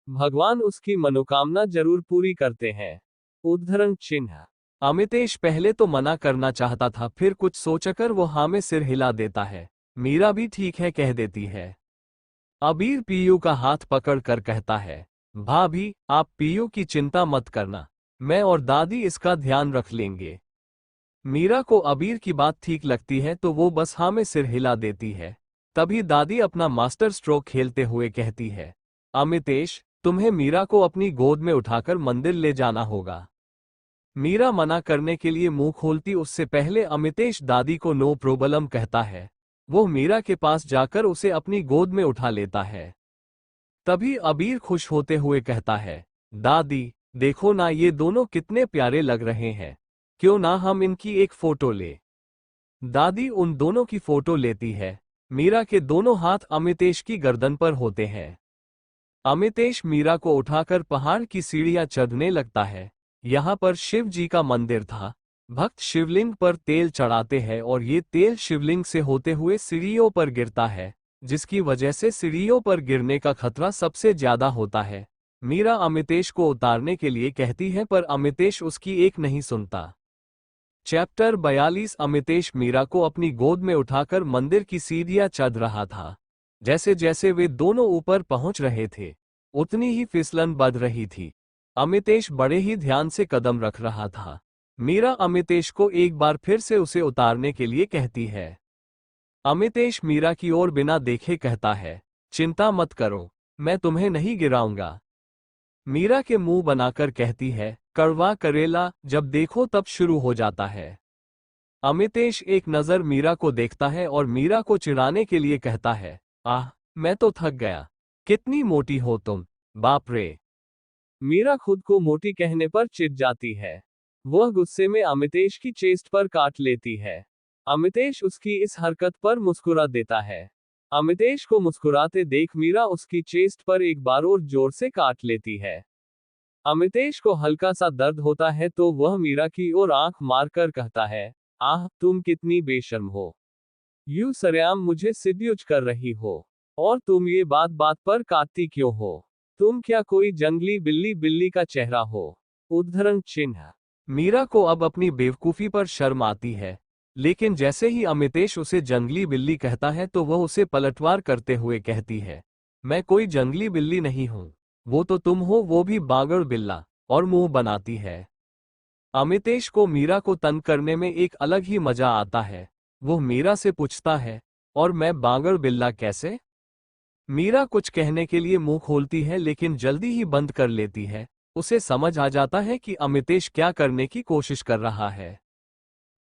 भगवान उसकी मनोकामना जरूर पूरी करते हैं। उद्धरण चिन्ह। अमितेश पहले तो मना करना चाहता था, फिर कुछ सोचकर वो हाँ में सिर हिला देता है। मीरा भी ठीक है कह देती है। अबीर पीयू का हाथ पकड़ कर कहता है, भाभी, आप पीयू की चिंता मत करना, मैं और दादी इसका ध्यान रख लेंगे। मीरा को अबीर की बात ठीक लगती है तो वो बस हाँ में सिर हिला देती है। तभी दादी अपना मास्टर स्ट्रोक खेलते हुए कहती है, अमितेश, तुम्हें मीरा को अपनी गोद में उठाकर मंदिर ले जाना होगा। मीरा मना करने के लिए मुंह खोलती उससे पहले अमितेश दादी को नो प्रॉब्लम कहता है। वो मीरा के पास जाकर उसे अपनी गोद में उठा लेता है। तभी अबीर खुश होते हुए कहता है, दादी, देखो ना ये दोनों कितने प्यारे लग रहे हैं, क्यों ना हम इनकी एक फोटो ले। दादी उन दोनों की फोटो लेती है। मीरा के दोनों हाथ अमितेश की गर्दन पर होते हैं। अमितेश मीरा को उठाकर पहाड़ की सीढ़ियां चढ़ने लगता है। यहाँ पर शिव जी का मंदिर था। भक्त शिवलिंग पर तेल चढ़ाते हैं और ये तेल शिवलिंग से होते हुए सीढ़ियों पर गिरता है, जिसकी वजह से सीढ़ियों पर गिरने का खतरा सबसे ज्यादा होता है। मीरा अमितेश को उतारने के लिए कहती है पर अमितेश उसकी एक नहीं सुनता। चैप्टर 42। अमितेश मीरा को अपनी गोद में उठाकर मंदिर की सीढ़ियां चढ़ रहा था। जैसे जैसे वे दोनों ऊपर पहुंच रहे थे, उतनी ही फिसलन बढ़ रही थी। अमितेश बड़े ही ध्यान से कदम रख रहा था। मीरा अमितेश को एक बार फिर से उसे उतारने के लिए कहती है। अमितेश मीरा की ओर बिना देखे कहता है, चिंता मत करो, मैं तुम्हें नहीं गिराऊंगा। मीरा के मुंह बनाकर कहती है, कड़वा करेला जब देखो तब शुरू हो जाता है। अमितेश एक नज़र मीरा को देखता है और मीरा को चिढ़ाने के लिए कहता है, आह, मैं तो थक गया, कितनी मोटी हो तुम, बाप रे। मीरा खुद को मोटी कहने पर चिढ़ जाती है। वह गुस्से में अमितेश की चेस्ट पर काट लेती है। अमितेश उसकी इस हरकत पर मुस्कुरा देता है। अमितेश को मुस्कुराते देख मीरा उसकी चेस्ट पर एक बार और जोर से काट लेती है। अमितेश को हल्का सा दर्द होता है तो वह मीरा की ओर आंख मारकर कहता है, आह, तुम कितनी बेशर्म हो। यूं सरेआम मुझे सिड्यूज कर रही हो। और तुम ये बात बात पर काटती क्यों हो? तुम क्या कोई जंगली बिल्ली बिल्ली का चेहरा हो? उद्धरण चिन्ह। मीरा को अब अपनी बेवकूफी पर शर्म आती है, लेकिन जैसे ही अमितेश उसे जंगली बिल्ली कहता है तो वह उसे पलटवार करते हुए कहती है, मैं कोई जंगली बिल्ली नहीं हूं, वो तो तुम हो, वो भी बागड़ बिल्ला, और मुंह बनाती है। अमितेश को मीरा को तंग करने में एक अलग ही मजा आता है। वो मीरा से पूछता है, और मैं बागड़ बिल्ला कैसे? मीरा कुछ कहने के लिए मुंह खोलती है लेकिन जल्दी ही बंद कर लेती है। उसे समझ आ जाता है कि अमितेश क्या करने की कोशिश कर रहा है।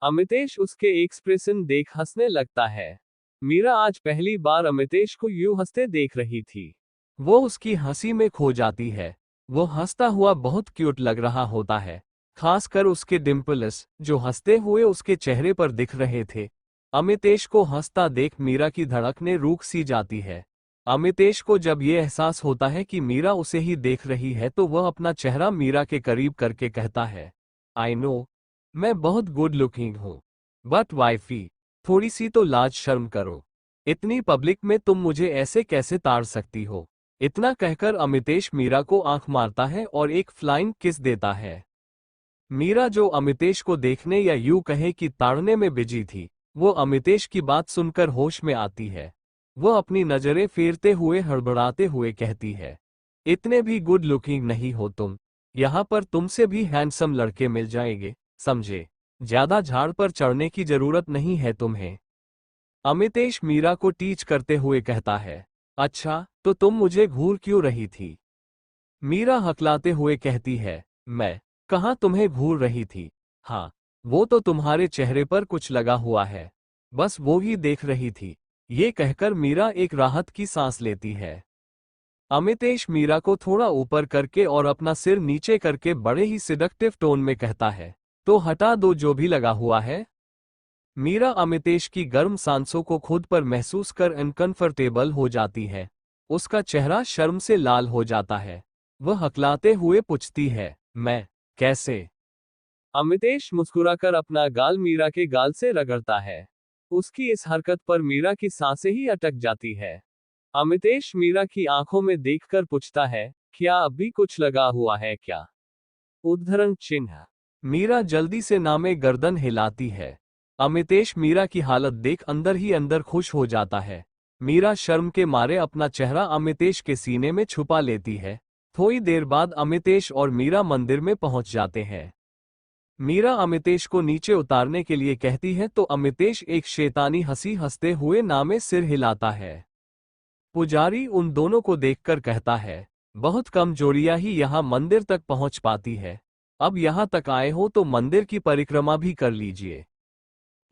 अमितेश उसके एक्सप्रेशन देख हंसने लगता है। मीरा आज पहली बार अमितेश को यूं हंसते देख रही थी। वो उसकी हंसी में खो जाती है। वो हंसता हुआ बहुत क्यूट लग रहा होता है। खासकर उसके डिम्पल्स जो हंसते हुए उसके चेहरे पर दिख रहे थे। अमितेश को हंसता देख मीरा की धड़कनें रुक सी जाती है। अमितेश को जब ये एहसास होता है कि मीरा उसे ही देख रही है तो वह अपना चेहरा मीरा के करीब करके कहता है, आई नो, मैं बहुत गुड लुकिंग हूँ, बट वाइफी, थोड़ी सी तो लाज शर्म करो। इतनी पब्लिक में तुम मुझे ऐसे कैसे ताड़ सकती हो। इतना कहकर अमितेश मीरा को आंख मारता है और एक फ्लाइंग किस देता है। मीरा जो अमितेश को देखने या यूं कहे कि ताड़ने में बिजी थी, वो अमितेश की बात सुनकर होश में आती है। वो अपनी नजरें फेरते हुए हड़बड़ाते हुए कहती है, इतने भी गुड लुकिंग नहीं हो तुम, यहाँ पर तुमसे भी हैंडसम लड़के मिल जाएंगे, समझे। ज्यादा झाड़ पर चढ़ने की जरूरत नहीं है तुम्हें। अमितेश मीरा को टीच करते हुए कहता है, अच्छा तो तुम मुझे घूर क्यों रही थी। मीरा हकलाते हुए कहती है, मैं कहाँ तुम्हें घूर रही थी। हाँ, वो तो तुम्हारे चेहरे पर कुछ लगा हुआ है, बस वो ही देख रही थी। ये कहकर मीरा एक राहत की सांस लेती है। अमितेश मीरा को थोड़ा ऊपर करके और अपना सिर नीचे करके बड़े ही सिडक्टिव टोन में कहता है, तो हटा दो जो भी लगा हुआ है। मीरा अमितेश की गर्म सांसों को खुद पर महसूस कर अनकंफर्टेबल हो जाती है। उसका चेहरा शर्म से लाल हो जाता है। वह हकलाते हुए पूछती है, मैं कैसे। अमितेश मुस्कुराकर अपना गाल मीरा के गाल से रगड़ता है। उसकी इस हरकत पर मीरा की सांसें ही अटक जाती है। अमितेश मीरा की आंखों में देखकर पूछता है, क्या अभी कुछ लगा हुआ है क्या। उद्धरण चिन्ह। मीरा जल्दी से नामे गर्दन हिलाती है। अमितेश मीरा की हालत देख अंदर ही अंदर खुश हो जाता है। मीरा शर्म के मारे अपना चेहरा अमितेश के सीने में छुपा लेती है। थोड़ी देर बाद अमितेश और मीरा मंदिर में पहुंच जाते हैं। मीरा अमितेश को नीचे उतारने के लिए कहती है तो अमितेश एक शैतानी हंसी हंसते हुए नामे सिर हिलाता है। पुजारी उन दोनों को देखकर कहता है, बहुत कम जोड़ियां ही यहाँ मंदिर तक पहुंच पाती है। अब यहाँ तक आए हो तो मंदिर की परिक्रमा भी कर लीजिए।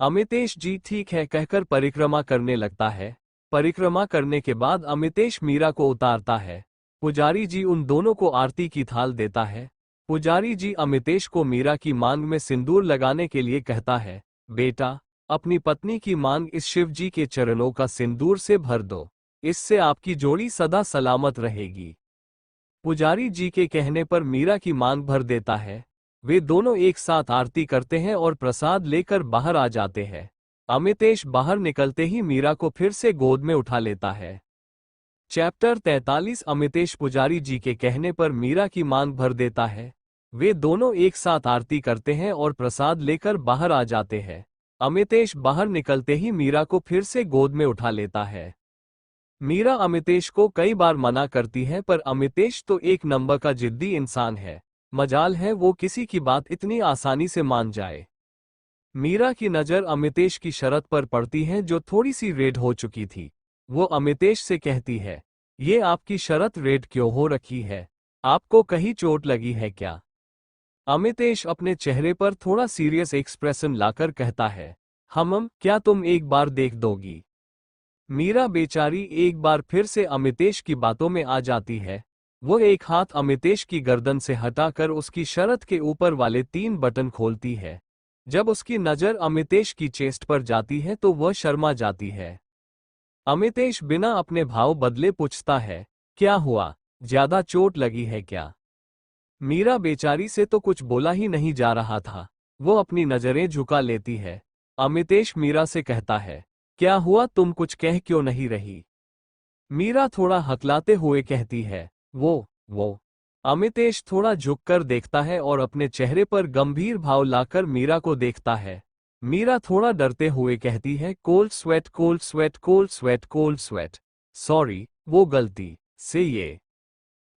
अमितेश जी ठीक है कहकर परिक्रमा करने लगता है। परिक्रमा करने के बाद अमितेश मीरा को उतारता है। पुजारी जी उन दोनों को आरती की थाल देता है। पुजारी जी अमितेश को मीरा की मांग में सिंदूर लगाने के लिए कहता है, बेटा, अपनी पत्नी की मांग इस शिव जी के चरणों का सिंदूर से भर दो। इससे आपकी जोड़ी सदा सलामत रहेगी। पुजारी जी के कहने पर मीरा की मांग भर देता है। वे दोनों एक साथ आरती करते हैं और प्रसाद लेकर बाहर आ जाते हैं। अमितेश बाहर निकलते ही मीरा को फिर से गोद में उठा लेता है। चैप्टर 43 अमितेश पुजारी जी के कहने पर मीरा की मांग भर देता है। वे दोनों एक साथ आरती करते हैं और प्रसाद लेकर बाहर आ जाते हैं। अमितेश बाहर निकलते ही मीरा को फिर से गोद में उठा लेता है। मीरा अमितेश को कई बार मना करती है पर अमितेश तो एक नंबर का जिद्दी इंसान है। मजाल है वो किसी की बात इतनी आसानी से मान जाए। मीरा की नज़र अमितेश की शर्ट पर पड़ती है जो थोड़ी सी रेड हो चुकी थी। वो अमितेश से कहती है, ये आपकी शर्ट रेड क्यों हो रखी है, आपको कहीं चोट लगी है क्या। अमितेश अपने चेहरे पर थोड़ा सीरियस एक्सप्रेशन लाकर कहता है, क्या तुम एक बार देख दोगी। मीरा बेचारी एक बार फिर से अमितेश की बातों में आ जाती है। वो एक हाथ अमितेश की गर्दन से हटाकर उसकी शर्ट के ऊपर वाले 3 बटन खोलती है। जब उसकी नज़र अमितेश की चेस्ट पर जाती है तो वह शर्मा जाती है। अमितेश बिना अपने भाव बदले पूछता है, क्या हुआ, ज्यादा चोट लगी है क्या। मीरा बेचारी से तो कुछ बोला ही नहीं जा रहा था। वो अपनी नजरें झुका लेती है। अमितेश मीरा से कहता है, क्या हुआ, तुम कुछ कह क्यों नहीं रही। मीरा थोड़ा हकलाते हुए कहती है, वो। अमितेश थोड़ा झुककर देखता है और अपने चेहरे पर गंभीर भाव लाकर मीरा को देखता है। मीरा थोड़ा डरते हुए कहती है, cold sweat cold sweat cold sweat cold sweat. Sorry, वो गलती से ये।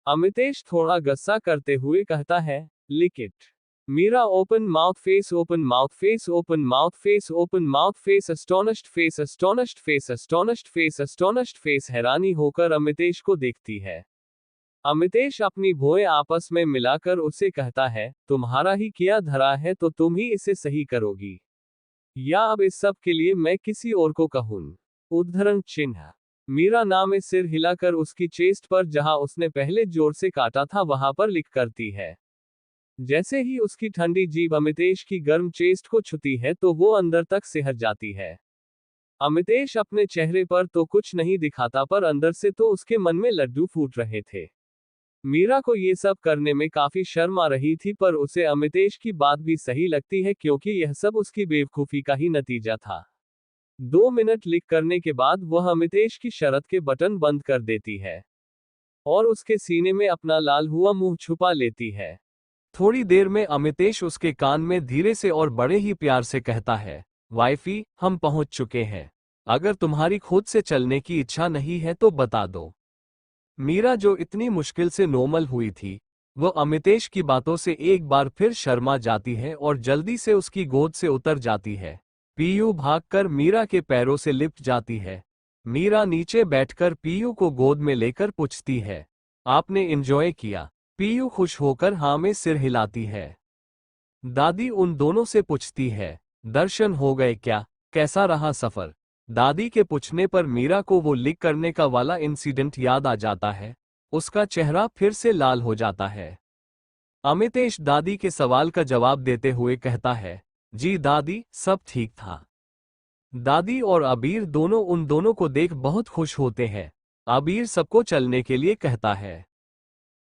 अमितेश थोड़ा गुस्सा करते हुए कहता है, lick it. Meera open mouth face open mouth face open mouth face open mouth face astonished face astonished face astonished face astonished face हैरानी होकर अमितेश को देखती है। अमितेश अपनी भौहें आपस में मिलाकर उसे कहता है, तुम्हारा ही किया धरा है तो तुम ही इसे सही करोगी, या अब इस सब के लिए मैं किसी और को कहूं। उद्धरण चिन्ह। मीरा ना में सिर हिलाकर उसकी चेस्ट पर जहां उसने पहले जोर से काटा था वहां पर लिख करती है, जैसे ही उसकी ठंडी जीभ अमितेश की गर्म चेस्ट को छूती है तो वो अंदर तक सिहर जाती है। अमितेश अपने चेहरे पर तो कुछ नहीं दिखाता पर अंदर से तो उसके मन में लड्डू फूट रहे थे। मीरा को ये सब करने में काफी शर्म आ रही थी पर उसे अमितेश की बात भी सही लगती है क्योंकि यह सब उसकी बेवकूफी का ही नतीजा था। 2 मिनट लिख करने के बाद वह अमितेश की शर्ट के बटन बंद कर देती है और उसके सीने में अपना लाल हुआ मुंह छुपा लेती है। थोड़ी देर में अमितेश उसके कान में धीरे से और बड़े ही प्यार से कहता है, वाइफी, हम पहुंच चुके हैं। अगर तुम्हारी खुद से चलने की इच्छा नहीं है तो बता दो। मीरा जो इतनी मुश्किल से नॉर्मल हुई थी, वो अमितेश की बातों से एक बार फिर शर्मा जाती है और जल्दी से उसकी गोद से उतर जाती है। पीयू भागकर मीरा के पैरों से लिपट जाती है। मीरा नीचे बैठकर पीयू को गोद में लेकर पूछती है, आपने एंजॉय किया? पीयू खुश होकर हाँ में सिर हिलाती है। दादी उन दोनों से पूछती है, दर्शन हो गए क्या? कैसा रहा सफर? दादी के पूछने पर मीरा को वो लिक करने का वाला इंसिडेंट याद आ जाता है। उसका चेहरा फिर से लाल हो जाता है। अमितेश दादी के सवाल का जवाब देते हुए कहता है, जी दादी, सब ठीक था। दादी और अबीर दोनों उन दोनों को देख बहुत खुश होते हैं। अबीर सबको चलने के लिए कहता है।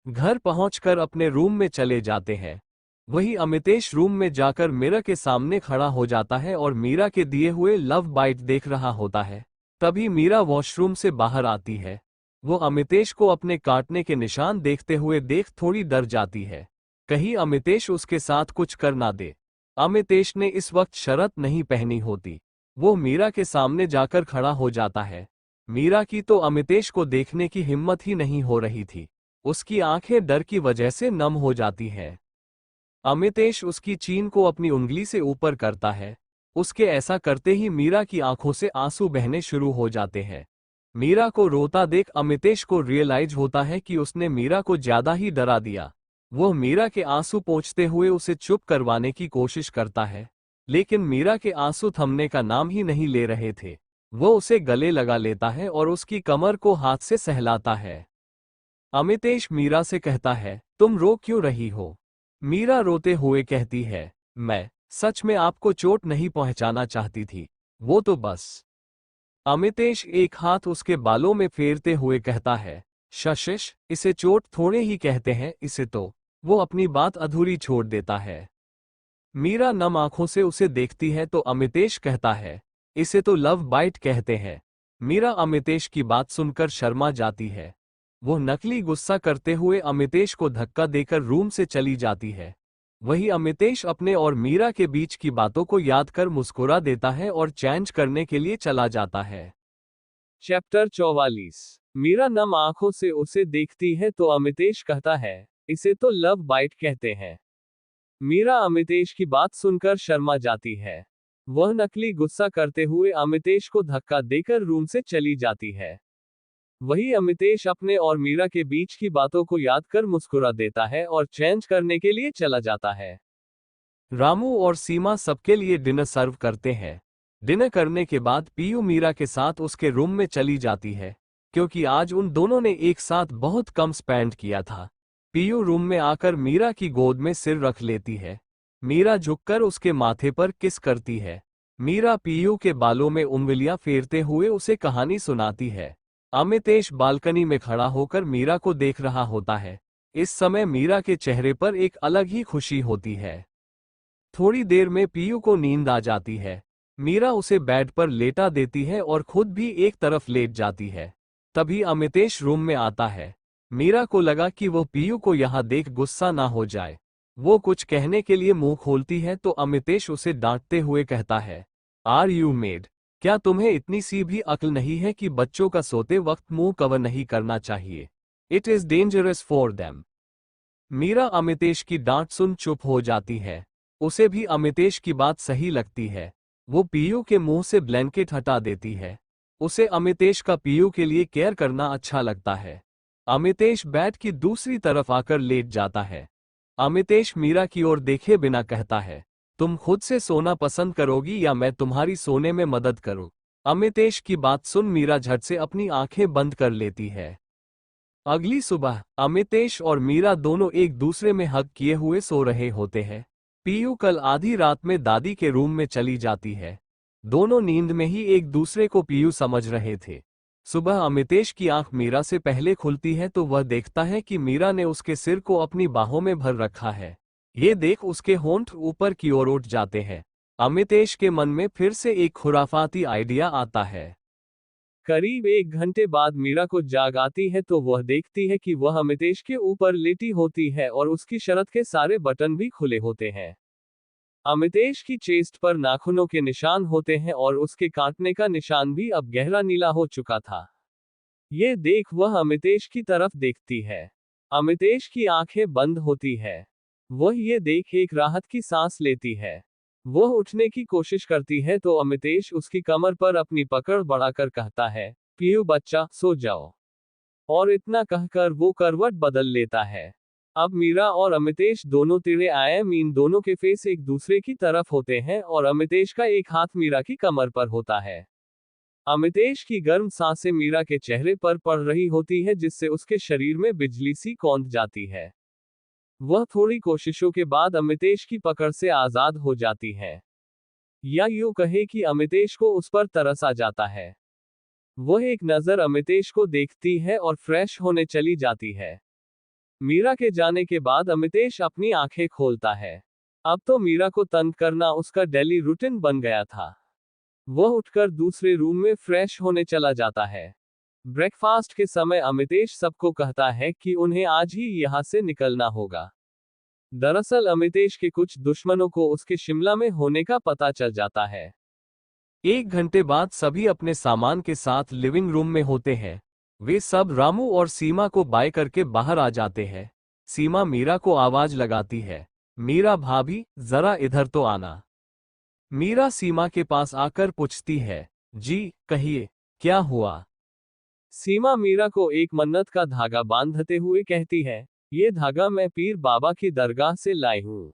घर पहुंचकर अपने रूम में चले जाते हैं। वही अमितेश रूम में जाकर मीरा के सामने खड़ा हो जाता है और मीरा के दिए हुए लव बाइट देख रहा होता है। तभी मीरा वॉशरूम से बाहर आती है। वो अमितेश को अपने काटने के निशान देखते हुए देख थोड़ी डर जाती है, कहीं अमितेश उसके साथ कुछ कर ना दे। अमितेश ने इस वक्त शर्ट नहीं पहनी होती। वो मीरा के सामने जाकर खड़ा हो जाता है। मीरा की तो अमितेश को देखने की हिम्मत ही नहीं हो रही थी। उसकी आंखें डर की वजह से नम हो जाती हैं। अमितेश उसकी चीन को अपनी उंगली से ऊपर करता है। उसके ऐसा करते ही मीरा की आंखों से आंसू बहने शुरू हो जाते हैं। मीरा को रोता देख अमितेश को रियलाइज होता है कि उसने मीरा को ज्यादा ही डरा दिया। वो मीरा के आंसू पोंछते हुए उसे चुप करवाने की कोशिश करता है, लेकिन मीरा के आंसू थमने का नाम ही नहीं ले रहे थे। वो उसे गले लगा लेता है और उसकी कमर को हाथ से सहलाता है। अमितेश मीरा से कहता है, तुम रो क्यों रही हो? मीरा रोते हुए कहती है, मैं सच में आपको चोट नहीं पहुंचाना चाहती थी, वो तो बस। अमितेश एक हाथ उसके बालों में फेरते हुए कहता है, शशिश, इसे चोट थोड़े ही कहते हैं, इसे तो। वो अपनी बात अधूरी छोड़ देता है। मीरा नम आंखों से उसे देखती है तो अमितेश कहता है, इसे तो लव बाइट कहते हैं। मीरा अमितेश की बात सुनकर शर्मा जाती है। वो नकली गुस्सा करते हुए अमितेश को धक्का देकर रूम से चली जाती है। वही अमितेश अपने और मीरा के बीच की बातों को याद कर मुस्कुरा देता है और चेंज करने के लिए चला जाता है। चैप्टर 44। मीरा नम आंखों से उसे देखती है तो अमितेश कहता है, इसे तो लव बाइट कहते हैं। मीरा अमितेश की बात सुनकर शर्मा जाती है। वह नकली गुस्सा करते हुए अमितेश को धक्का देकर रूम से चली जाती है। वही अमितेश अपने और मीरा के बीच की बातों को याद कर मुस्कुरा देता है और चेंज करने के लिए चला जाता है। रामू और सीमा सबके लिए डिनर सर्व करते हैं। डिनर करने के बाद पीयू मीरा के साथ उसके रूम में चली जाती है, क्योंकि आज उन दोनों ने एक साथ बहुत कम स्पेंड किया था। पीयू रूम में आकर मीरा की गोद में सिर रख लेती है। मीरा झुककर उसके माथे पर किस करती है। मीरा पीयू के बालों में उंगलियां फेरते हुए उसे कहानी सुनाती है। अमितेश बालकनी में खड़ा होकर मीरा को देख रहा होता है। इस समय मीरा के चेहरे पर एक अलग ही खुशी होती है। थोड़ी देर में पीयू को नींद आ जाती है। मीरा उसे बेड पर लेटा देती है और खुद भी एक तरफ लेट जाती है। तभी अमितेश रूम में आता है। मीरा को लगा कि वो पीयू को यहाँ देख गुस्सा ना हो जाए। वो कुछ कहने के लिए मुंह खोलती है तो अमितेश उसे डांटते हुए कहता है, आर यू मेड? क्या तुम्हें इतनी सी भी अक्ल नहीं है कि बच्चों का सोते वक्त मुंह कवर नहीं करना चाहिए? It is dangerous for them. Meera Amitesh की डांट सुन चुप हो जाती है। उसे भी अमितेश की बात सही लगती है। वो पीयू के मुंह से ब्लैंकेट हटा देती है। उसे अमितेश का पीयू के लिए केयर करना अच्छा लगता है। अमितेश बेड की दूसरी तरफ आकर लेट जाता है। अमितेश मीरा की ओर देखे बिना कहता है, तुम खुद से सोना पसंद करोगी या मैं तुम्हारी सोने में मदद करूं? अमितेश की बात सुन मीरा झट से अपनी आंखें बंद कर लेती है। अगली सुबह अमितेश और मीरा दोनों एक दूसरे में हग किए हुए सो रहे होते हैं। पीयू कल आधी रात में दादी के रूम में चली जाती है। दोनों नींद में ही एक दूसरे को पीयू समझ रहे थे। सुबह अमितेश की आंख मीरा से पहले खुलती है तो वह देखता है कि मीरा ने उसके सिर को अपनी बाहों में भर रखा है। ये देख उसके होंठ ऊपर की ओर उठ जाते हैं। अमितेश के मन में फिर से एक खुराफाती आइडिया आता है। करीब 1 घंटे बाद मीरा को जाग आती है तो वह देखती है कि वह अमितेश के ऊपर लेटी होती है और उसकी शर्ट के सारे बटन भी खुले होते हैं। अमितेश की चेस्ट पर नाखूनों के निशान होते हैं और उसके काटने का निशान भी अब गहरा नीला हो चुका था। ये देख वह अमितेश की तरफ देखती है। अमितेश की आंखें बंद होती है। वह ये देख एक राहत की सांस लेती है। वह उठने की कोशिश करती है तो अमितेश उसकी कमर पर अपनी पकड़ बढ़ाकर कहता है, पीयू बच्चा, सो जाओ। और इतना कहकर वो करवट बदल लेता है। अब मीरा और अमितेश दोनों तिड़े आए मीन दोनों के फेस एक दूसरे की तरफ होते हैं और अमितेश का एक हाथ मीरा की कमर पर होता है। अमितेश की गर्म सांसें मीरा के चेहरे पर पड़ रही होती है जिससे उसके शरीर में बिजली सी कौंध जाती है। वह थोड़ी कोशिशों के बाद अमितेश की पकड़ से आजाद हो जाती है। या यूं कहे कि अमितेश को उस पर तरस आ जाता है। वह एक नजर अमितेश को देखती है और फ्रेश होने चली जाती है। मीरा के जाने के बाद अमितेश अपनी आंखें खोलता है। अब तो मीरा को तंग करना उसका डेली रूटीन बन गया था। वह उठकर दूसरे रूम में फ्रेश होने चला जाता है। ब्रेकफास्ट के समय अमितेश सबको कहता है कि उन्हें आज ही यहां से निकलना होगा। दरअसल अमितेश के कुछ दुश्मनों को उसके शिमला में होने का पता चल जाता है। 1 घंटे बाद सभी अपने सामान के साथ लिविंग रूम में होते हैं। वे सब रामू और सीमा को बाय करके बाहर आ जाते हैं। सीमा मीरा को आवाज लगाती है, मीरा भाभी, जरा इधर तो आना। मीरा सीमा के पास आकर पूछती है, जी कहिए, क्या हुआ। सीमा मीरा को एक मन्नत का धागा बांधते हुए कहती है, ये धागा मैं पीर बाबा की दरगाह से लाई हूं।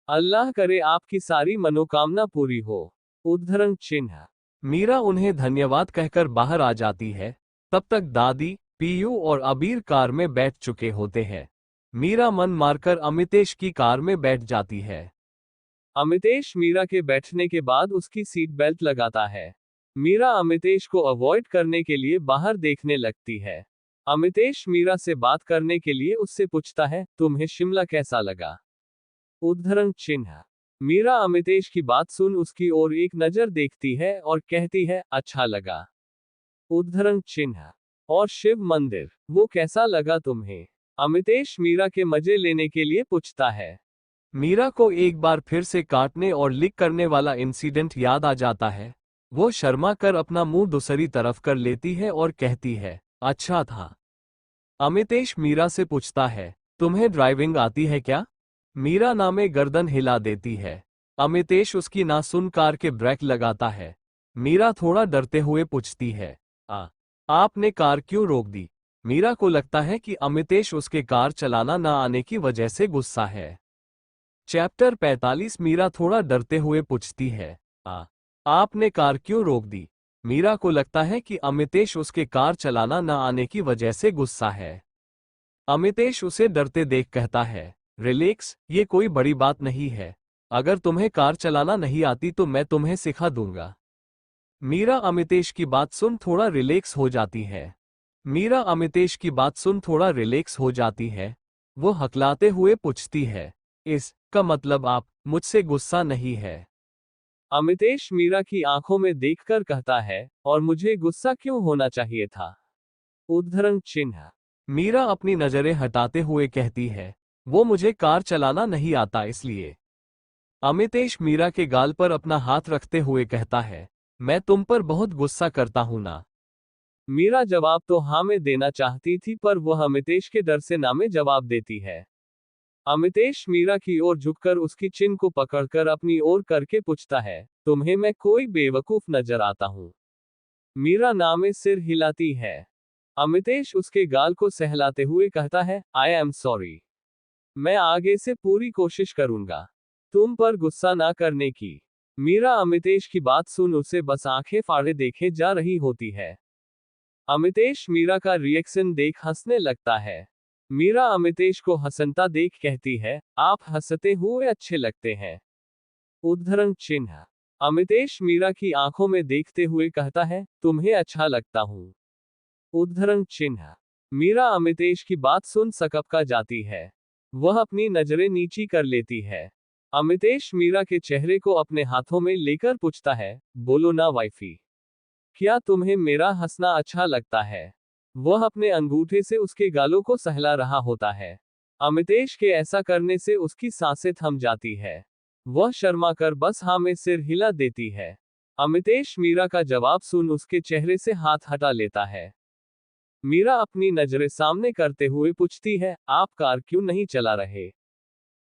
अल्लाह करे आपकी सारी मनोकामना पूरी हो। उद्धरण चिन्ह। मीरा उन्हें धन्यवाद कहकर बाहर आ जाती है। तब तक दादी, पीयू और अबीर कार में बैठ चुके होते हैं। मीरा मन मारकर अमितेश की कार में बैठ जाती है। अमितेश मीरा के बैठने के बाद उसकी सीट बेल्ट लगाता है। मीरा अमितेश को अवॉइड करने के लिए बाहर देखने लगती है। अमितेश मीरा से बात करने के लिए उससे पूछता है, तुम्हें शिमला कैसा लगा। उद्धरण चिन्ह। मीरा अमितेश की बात सुन उसकी ओर एक नजर देखती है और कहती है, अच्छा लगा। उद्धरण चिन्ह। और शिव मंदिर, वो कैसा लगा तुम्हें। अमितेश मीरा के मजे लेने के लिए पूछता है। मीरा को एक बार फिर से काटने और लिक करने वाला इंसिडेंट याद आ जाता है। वो शर्मा कर अपना मुंह दूसरी तरफ कर लेती है और कहती है, अच्छा था। अमितेश मीरा से पूछता है, तुम्हें ड्राइविंग आती है क्या। मीरा ना में गर्दन हिला देती है। अमितेश उसकी ना सुन कार के ब्रेक लगाता है। मीरा थोड़ा डरते हुए पूछती है, आपने कार क्यों रोक दी। मीरा को लगता है कि अमितेश उसके कार चलाना ना आने की वजह से गुस्सा है। चैप्टर 45। मीरा थोड़ा डरते हुए पूछती है, आपने कार क्यों रोक दी। मीरा को लगता है कि अमितेश उसके कार चलाना न आने की वजह से गुस्सा है। अमितेश उसे डरते देख कहता है, रिलैक्स, ये कोई बड़ी बात नहीं है। अगर तुम्हें कार चलाना नहीं आती तो मैं तुम्हें सिखा दूंगा। मीरा अमितेश की बात सुन थोड़ा रिलैक्स हो जाती है। मीरा अमितेश की बात सुन थोड़ा रिलैक्स हो जाती है। वो हकलाते हुए पूछती है, इसका मतलब आप मुझसे गुस्सा नहीं है। अमितेश मीरा की आंखों में देखकर कहता है, और मुझे गुस्सा क्यों होना चाहिए था। उद्धरण चिन्ह। मीरा अपनी नजरें हटाते हुए कहती है, वो मुझे कार चलाना नहीं आता इसलिए। अमितेश मीरा के गाल पर अपना हाथ रखते हुए कहता है, मैं तुम पर बहुत गुस्सा करता हूं ना। मीरा जवाब तो हाँ में देना चाहती थी पर वह अमितेश के डर से ना में जवाब देती है। अमितेश मीरा की ओर झुककर उसकी चिन को पकड़कर अपनी ओर करके पूछता है, तुम्हें मैं कोई बेवकूफ नजर आता हूं। मीरा ना में सिर हिलाती है। अमितेश उसके गाल को सहलाते हुए कहता है, आई एम सॉरी। मैं आगे से पूरी कोशिश करूंगा तुम पर गुस्सा ना करने की। मीरा अमितेश की बात सुन उसे बस आंखें फाड़े देखे जा रही होती है। अमितेश मीरा का रिएक्शन देख हंसने लगता है। मीरा अमितेश को हंसता देख कहती है, आप हंसते हुए अच्छे लगते हैं। उद्धरण चिन्ह। अमितेश मीरा की आंखों में देखते हुए कहता है, तुम्हें अच्छा लगता हूं। उद्धरण चिन्ह। मीरा अमितेश की बात सुन सकपका जाती है। वह अपनी नजरें नीची कर लेती है। अमितेश मीरा के चेहरे को अपने हाथों में लेकर पूछता है, बोलो ना वाइफी, क्या तुम्हें मेरा हंसना अच्छा लगता है? वह अपने अंगूठे से उसके गालों को सहला रहा होता है। अमितेश के ऐसा करने से उसकी सांसें थम जाती है। वह शर्मा कर बस हाँ में सिर हिला देती है। अमितेश मीरा का जवाब सुन उसके चेहरे से हाथ हटा लेता है। मीरा अपनी नजरें सामने करते हुए पूछती है, आप कार क्यों नहीं चला रहे?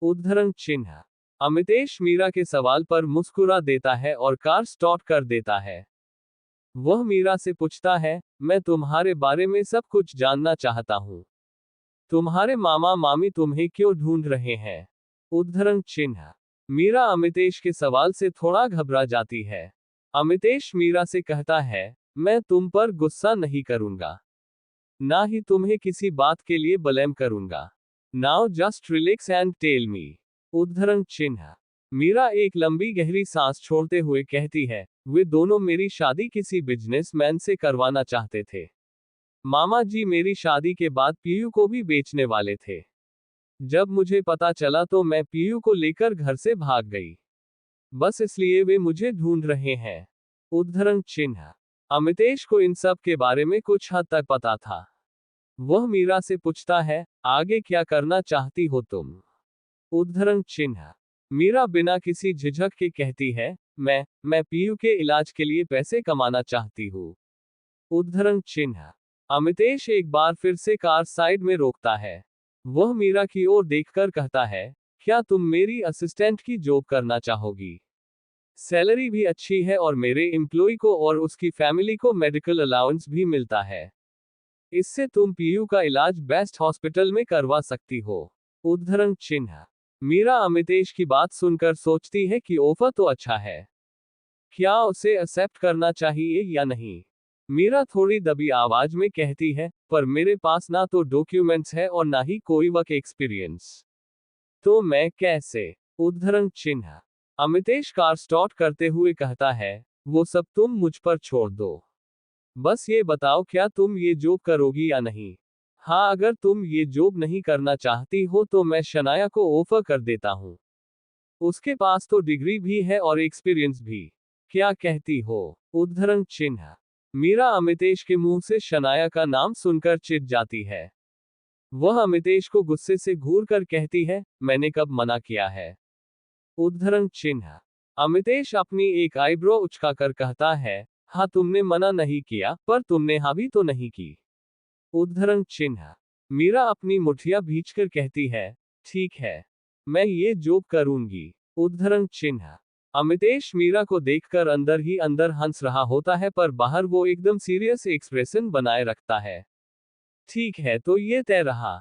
उद्धरण चिन्ह। अमितेश मीरा के सवाल पर मुस्कुरा देता है और कार स्टार्ट कर देता है। वह मीरा से पूछता है, मैं तुम्हारे बारे में सब कुछ जानना चाहता हूँ। तुम्हारे मामा मामी तुम्हें क्यों ढूंढ रहे हैं? उद्धरण चिन्ह। मीरा अमितेश के सवाल से थोड़ा घबरा जाती है। अमितेश मीरा से कहता है, मैं तुम पर गुस्सा नहीं करूंगा, ना ही तुम्हें किसी बात के लिए ब्लेम करूंगा। Now just relax and tell me. उद्धरण चिन्ह। मीरा एक लंबी गहरी सांस छोड़ते हुए कहती है, वे दोनों मेरी शादी किसी बिजनेसमैन से करवाना चाहते थे। मामा जी मेरी शादी के बाद पीयू को भी बेचने वाले थे। जब मुझे पता चला तो मैं पीयू को लेकर घर से भाग गई। बस इसलिए वे मुझे ढूंढ रहे हैं। उद्धरण चिन्ह। अमितेश को इन सब के बारे में कुछ हद तक पता था। वह मीरा से पूछता है, आगे क्या करना चाहती हो तुम? उद्धरण चिन्ह। मीरा बिना किसी झिझक के कहती है, मैं पीयू के इलाज के लिए पैसे कमाना चाहती हूँ। उद्धरण चिन्ह। अमितेश एक बार फिर से कार साइड में रोकता है। वह मीरा की ओर देखकर कहता है, क्या तुम मेरी असिस्टेंट की जॉब करना चाहोगी? सैलरी भी अच्छी है और मेरे एम्प्लॉय को और उसकी फैमिली को मेडिकल अलाउंस भी मिलता है। इससे तुम पीयू का इलाज बेस्ट हॉस्पिटल में करवा सकती हो। उद्धरण चिन्ह। मीरा अमितेश की बात सुनकर सोचती है कि ऑफर तो अच्छा है, क्या उसे एक्सेप्ट करना चाहिए या नहीं? मीरा थोड़ी दबी आवाज में कहती है, पर मेरे पास ना तो डॉक्यूमेंट्स है और ना ही कोई वर्क एक्सपीरियंस, तो मैं कैसे? उद्धरण चिन्ह। अमितेश कार स्टार्ट करते हुए कहता है, वो सब तुम मुझ पर छोड़ दो। बस ये बताओ, क्या तुम ये जॉब करोगी या नहीं? हाँ, अगर तुम ये जॉब नहीं करना चाहती हो तो मैं शनाया को ऑफर कर देता हूँ। उसके पास तो डिग्री भी है और एक्सपीरियंस भी। क्या कहती हो? उद्धरण चिन्ह। मीरा अमितेश के मुंह से शनाया का नाम सुनकर चिढ़ जाती है। वह अमितेश को गुस्से से घूर कर कहती है, मैंने कब मना किया है? उद्धरण चिन्ह। अमितेश अपनी एक आईब्रो उचकाकर कहता है, हाँ तुमने मना नहीं किया, पर तुमने हाँ भी तो नहीं की। उद्धरण चिन्ह। मीरा अपनी मुठिया भींचकर कहती है, ठीक है, मैं ये जॉब करूंगी। उद्धरण चिन्ह। अमितेश मीरा को देखकर अंदर ही अंदर हंस रहा होता है, पर बाहर वो एकदम सीरियस एक्सप्रेशन बनाए रखता है। ठीक है, तो ये तय रहा,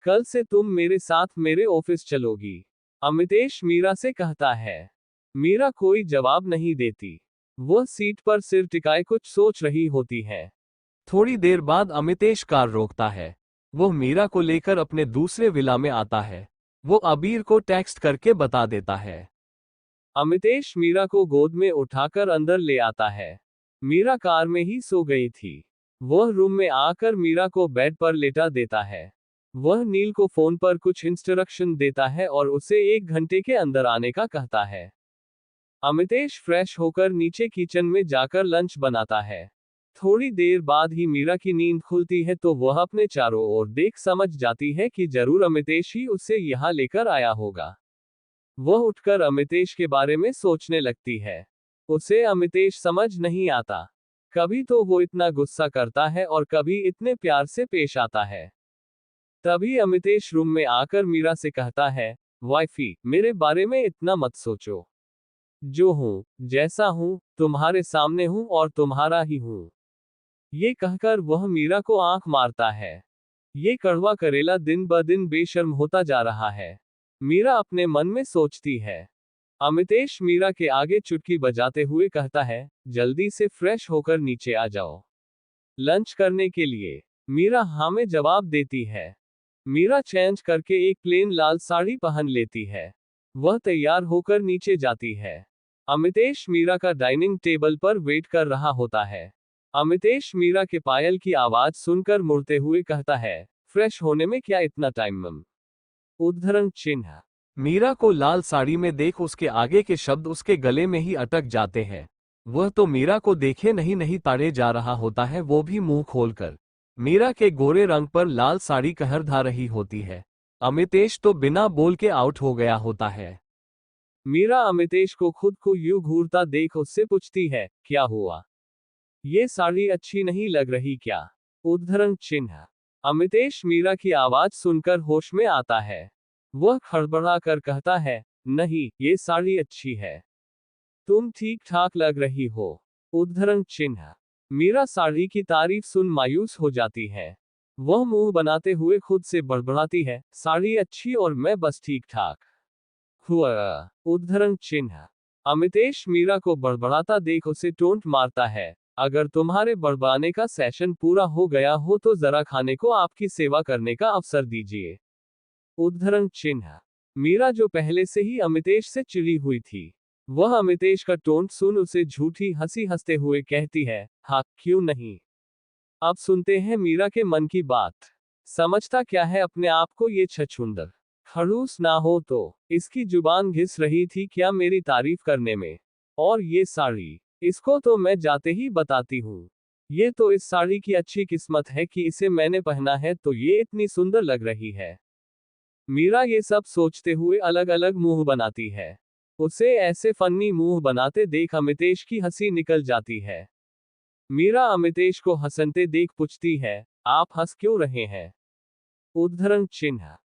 कल से तुम मेरे साथ मेरे ऑफिस चलोगी। अमितेश मीरा से कहता है। मीरा कोई जवाब नहीं देती। वह सीट पर सिर टिकाए कुछ सोच रही होती है। थोड़ी देर बाद अमितेश कार रोकता है। वो मीरा को लेकर अपने दूसरे विला में आता है। वो अबीर को टेक्स्ट करके बता देता है। अमितेश मीरा को गोद में उठाकर अंदर ले आता है। मीरा कार में ही सो गई थी। वह रूम में आकर मीरा को बेड पर लेटा देता है। वह नील को फोन पर कुछ इंस्ट्रक्शन देता है और उसे 1 घंटे के अंदर आने का कहता है। अमितेश फ्रेश होकर नीचे किचन में जाकर लंच बनाता है। थोड़ी देर बाद ही मीरा की नींद खुलती है तो वह अपने चारों ओर देख समझ जाती है कि जरूर अमितेश ही उसे यहाँ लेकर आया होगा। वह उठकर अमितेश के बारे में सोचने लगती है। उसे अमितेश समझ नहीं आता। कभी तो वो इतना गुस्सा करता है और कभी इतने प्यार से पेश आता है। तभी अमितेश रूम में आकर मीरा से कहता है, वाइफी, मेरे बारे में इतना मत सोचो। जो हूं, जैसा हूं, तुम्हारे सामने हूं और तुम्हारा ही हूं। ये कहकर वह मीरा को आंख मारता है। ये कड़वा करेला दिन ब दिन बेशर्म होता जा रहा है। मीरा अपने मन में सोचती है। अमितेश मीरा के आगे चुटकी बजाते हुए कहता है, जल्दी से फ्रेश होकर नीचे आ जाओ। लंच करने के लिए? मीरा हाँ में जवाब देती है। मीरा चेंज करके एक प्लेन लाल साड़ी पहन लेती है। वह तैयार होकर नीचे जाती है। अमितेश मीरा का डाइनिंग टेबल पर वेट कर रहा होता है। अमितेश मीरा के पायल की आवाज सुनकर मुड़ते हुए कहता है, फ्रेश होने में क्या इतना टाइम मम? उद्धरण चिन्ह। मीरा को लाल साड़ी में देख उसके आगे के शब्द उसके गले में ही अटक जाते हैं। वह तो मीरा को देखे नहीं ताड़े जा रहा होता है, वो भी मुंह खोलकर। मीरा के गोरे रंग पर लाल साड़ी कहर ढा रही होती है। अमितेश तो बिना बोल के आउट हो गया होता है। मीरा अमितेश को खुद को यूं घूरता देख उससे पूछती है, क्या हुआ? ये साड़ी अच्छी नहीं लग रही क्या? उद्धरण चिन्ह। अमितेश मीरा की आवाज सुनकर होश में आता है। वह खड़बड़ा कर कहता है, नहीं, ये साड़ी अच्छी है। तुम ठीक ठाक लग रही हो। उद्धरण चिन्ह। मीरा साड़ी की तारीफ सुन मायूस हो जाती है। वह मुंह बनाते हुए खुद से बड़बड़ाती है, साड़ी अच्छी और मैं बस ठीक ठाक हुआ। उद्धरण चिन्ह। अमितेश मीरा को बड़बड़ाता देख उसे टोंट मारता है, अगर तुम्हारे बड़बड़ाने का सेशन पूरा हो गया हो तो जरा खाने को आपकी सेवा करने का अवसर दीजिए। उद्धरण चिन्ह। मीरा जो पहले से ही अमितेश से चिढ़ी हुई थी, वह अमितेश का टोंट सुन उसे झूठी हंसी हंसते हुए कहती है, हाँ क्यों नहीं। अब सुनते हैं मीरा के मन की बात। समझता क्या है अपने आप को ये छछूंदर? खड़ूस ना हो तो इसकी जुबान घिस रही थी क्या मेरी तारीफ करने में? और ये साड़ी, इसको तो मैं जाते ही बताती हूँ। ये तो इस साड़ी की अच्छी किस्मत है कि इसे मैंने पहना है तो ये इतनी सुंदर लग रही है। मीरा ये सब सोचते हुए अलग अलग मुंह बनाती है। उसे ऐसे फन्नी मुंह बनाते देख अमितेश की हंसी निकल जाती है। मीरा अमितेश को हंसते देख पूछती है, आप हंस क्यों रहे हैं? उद्धरण चिन्ह।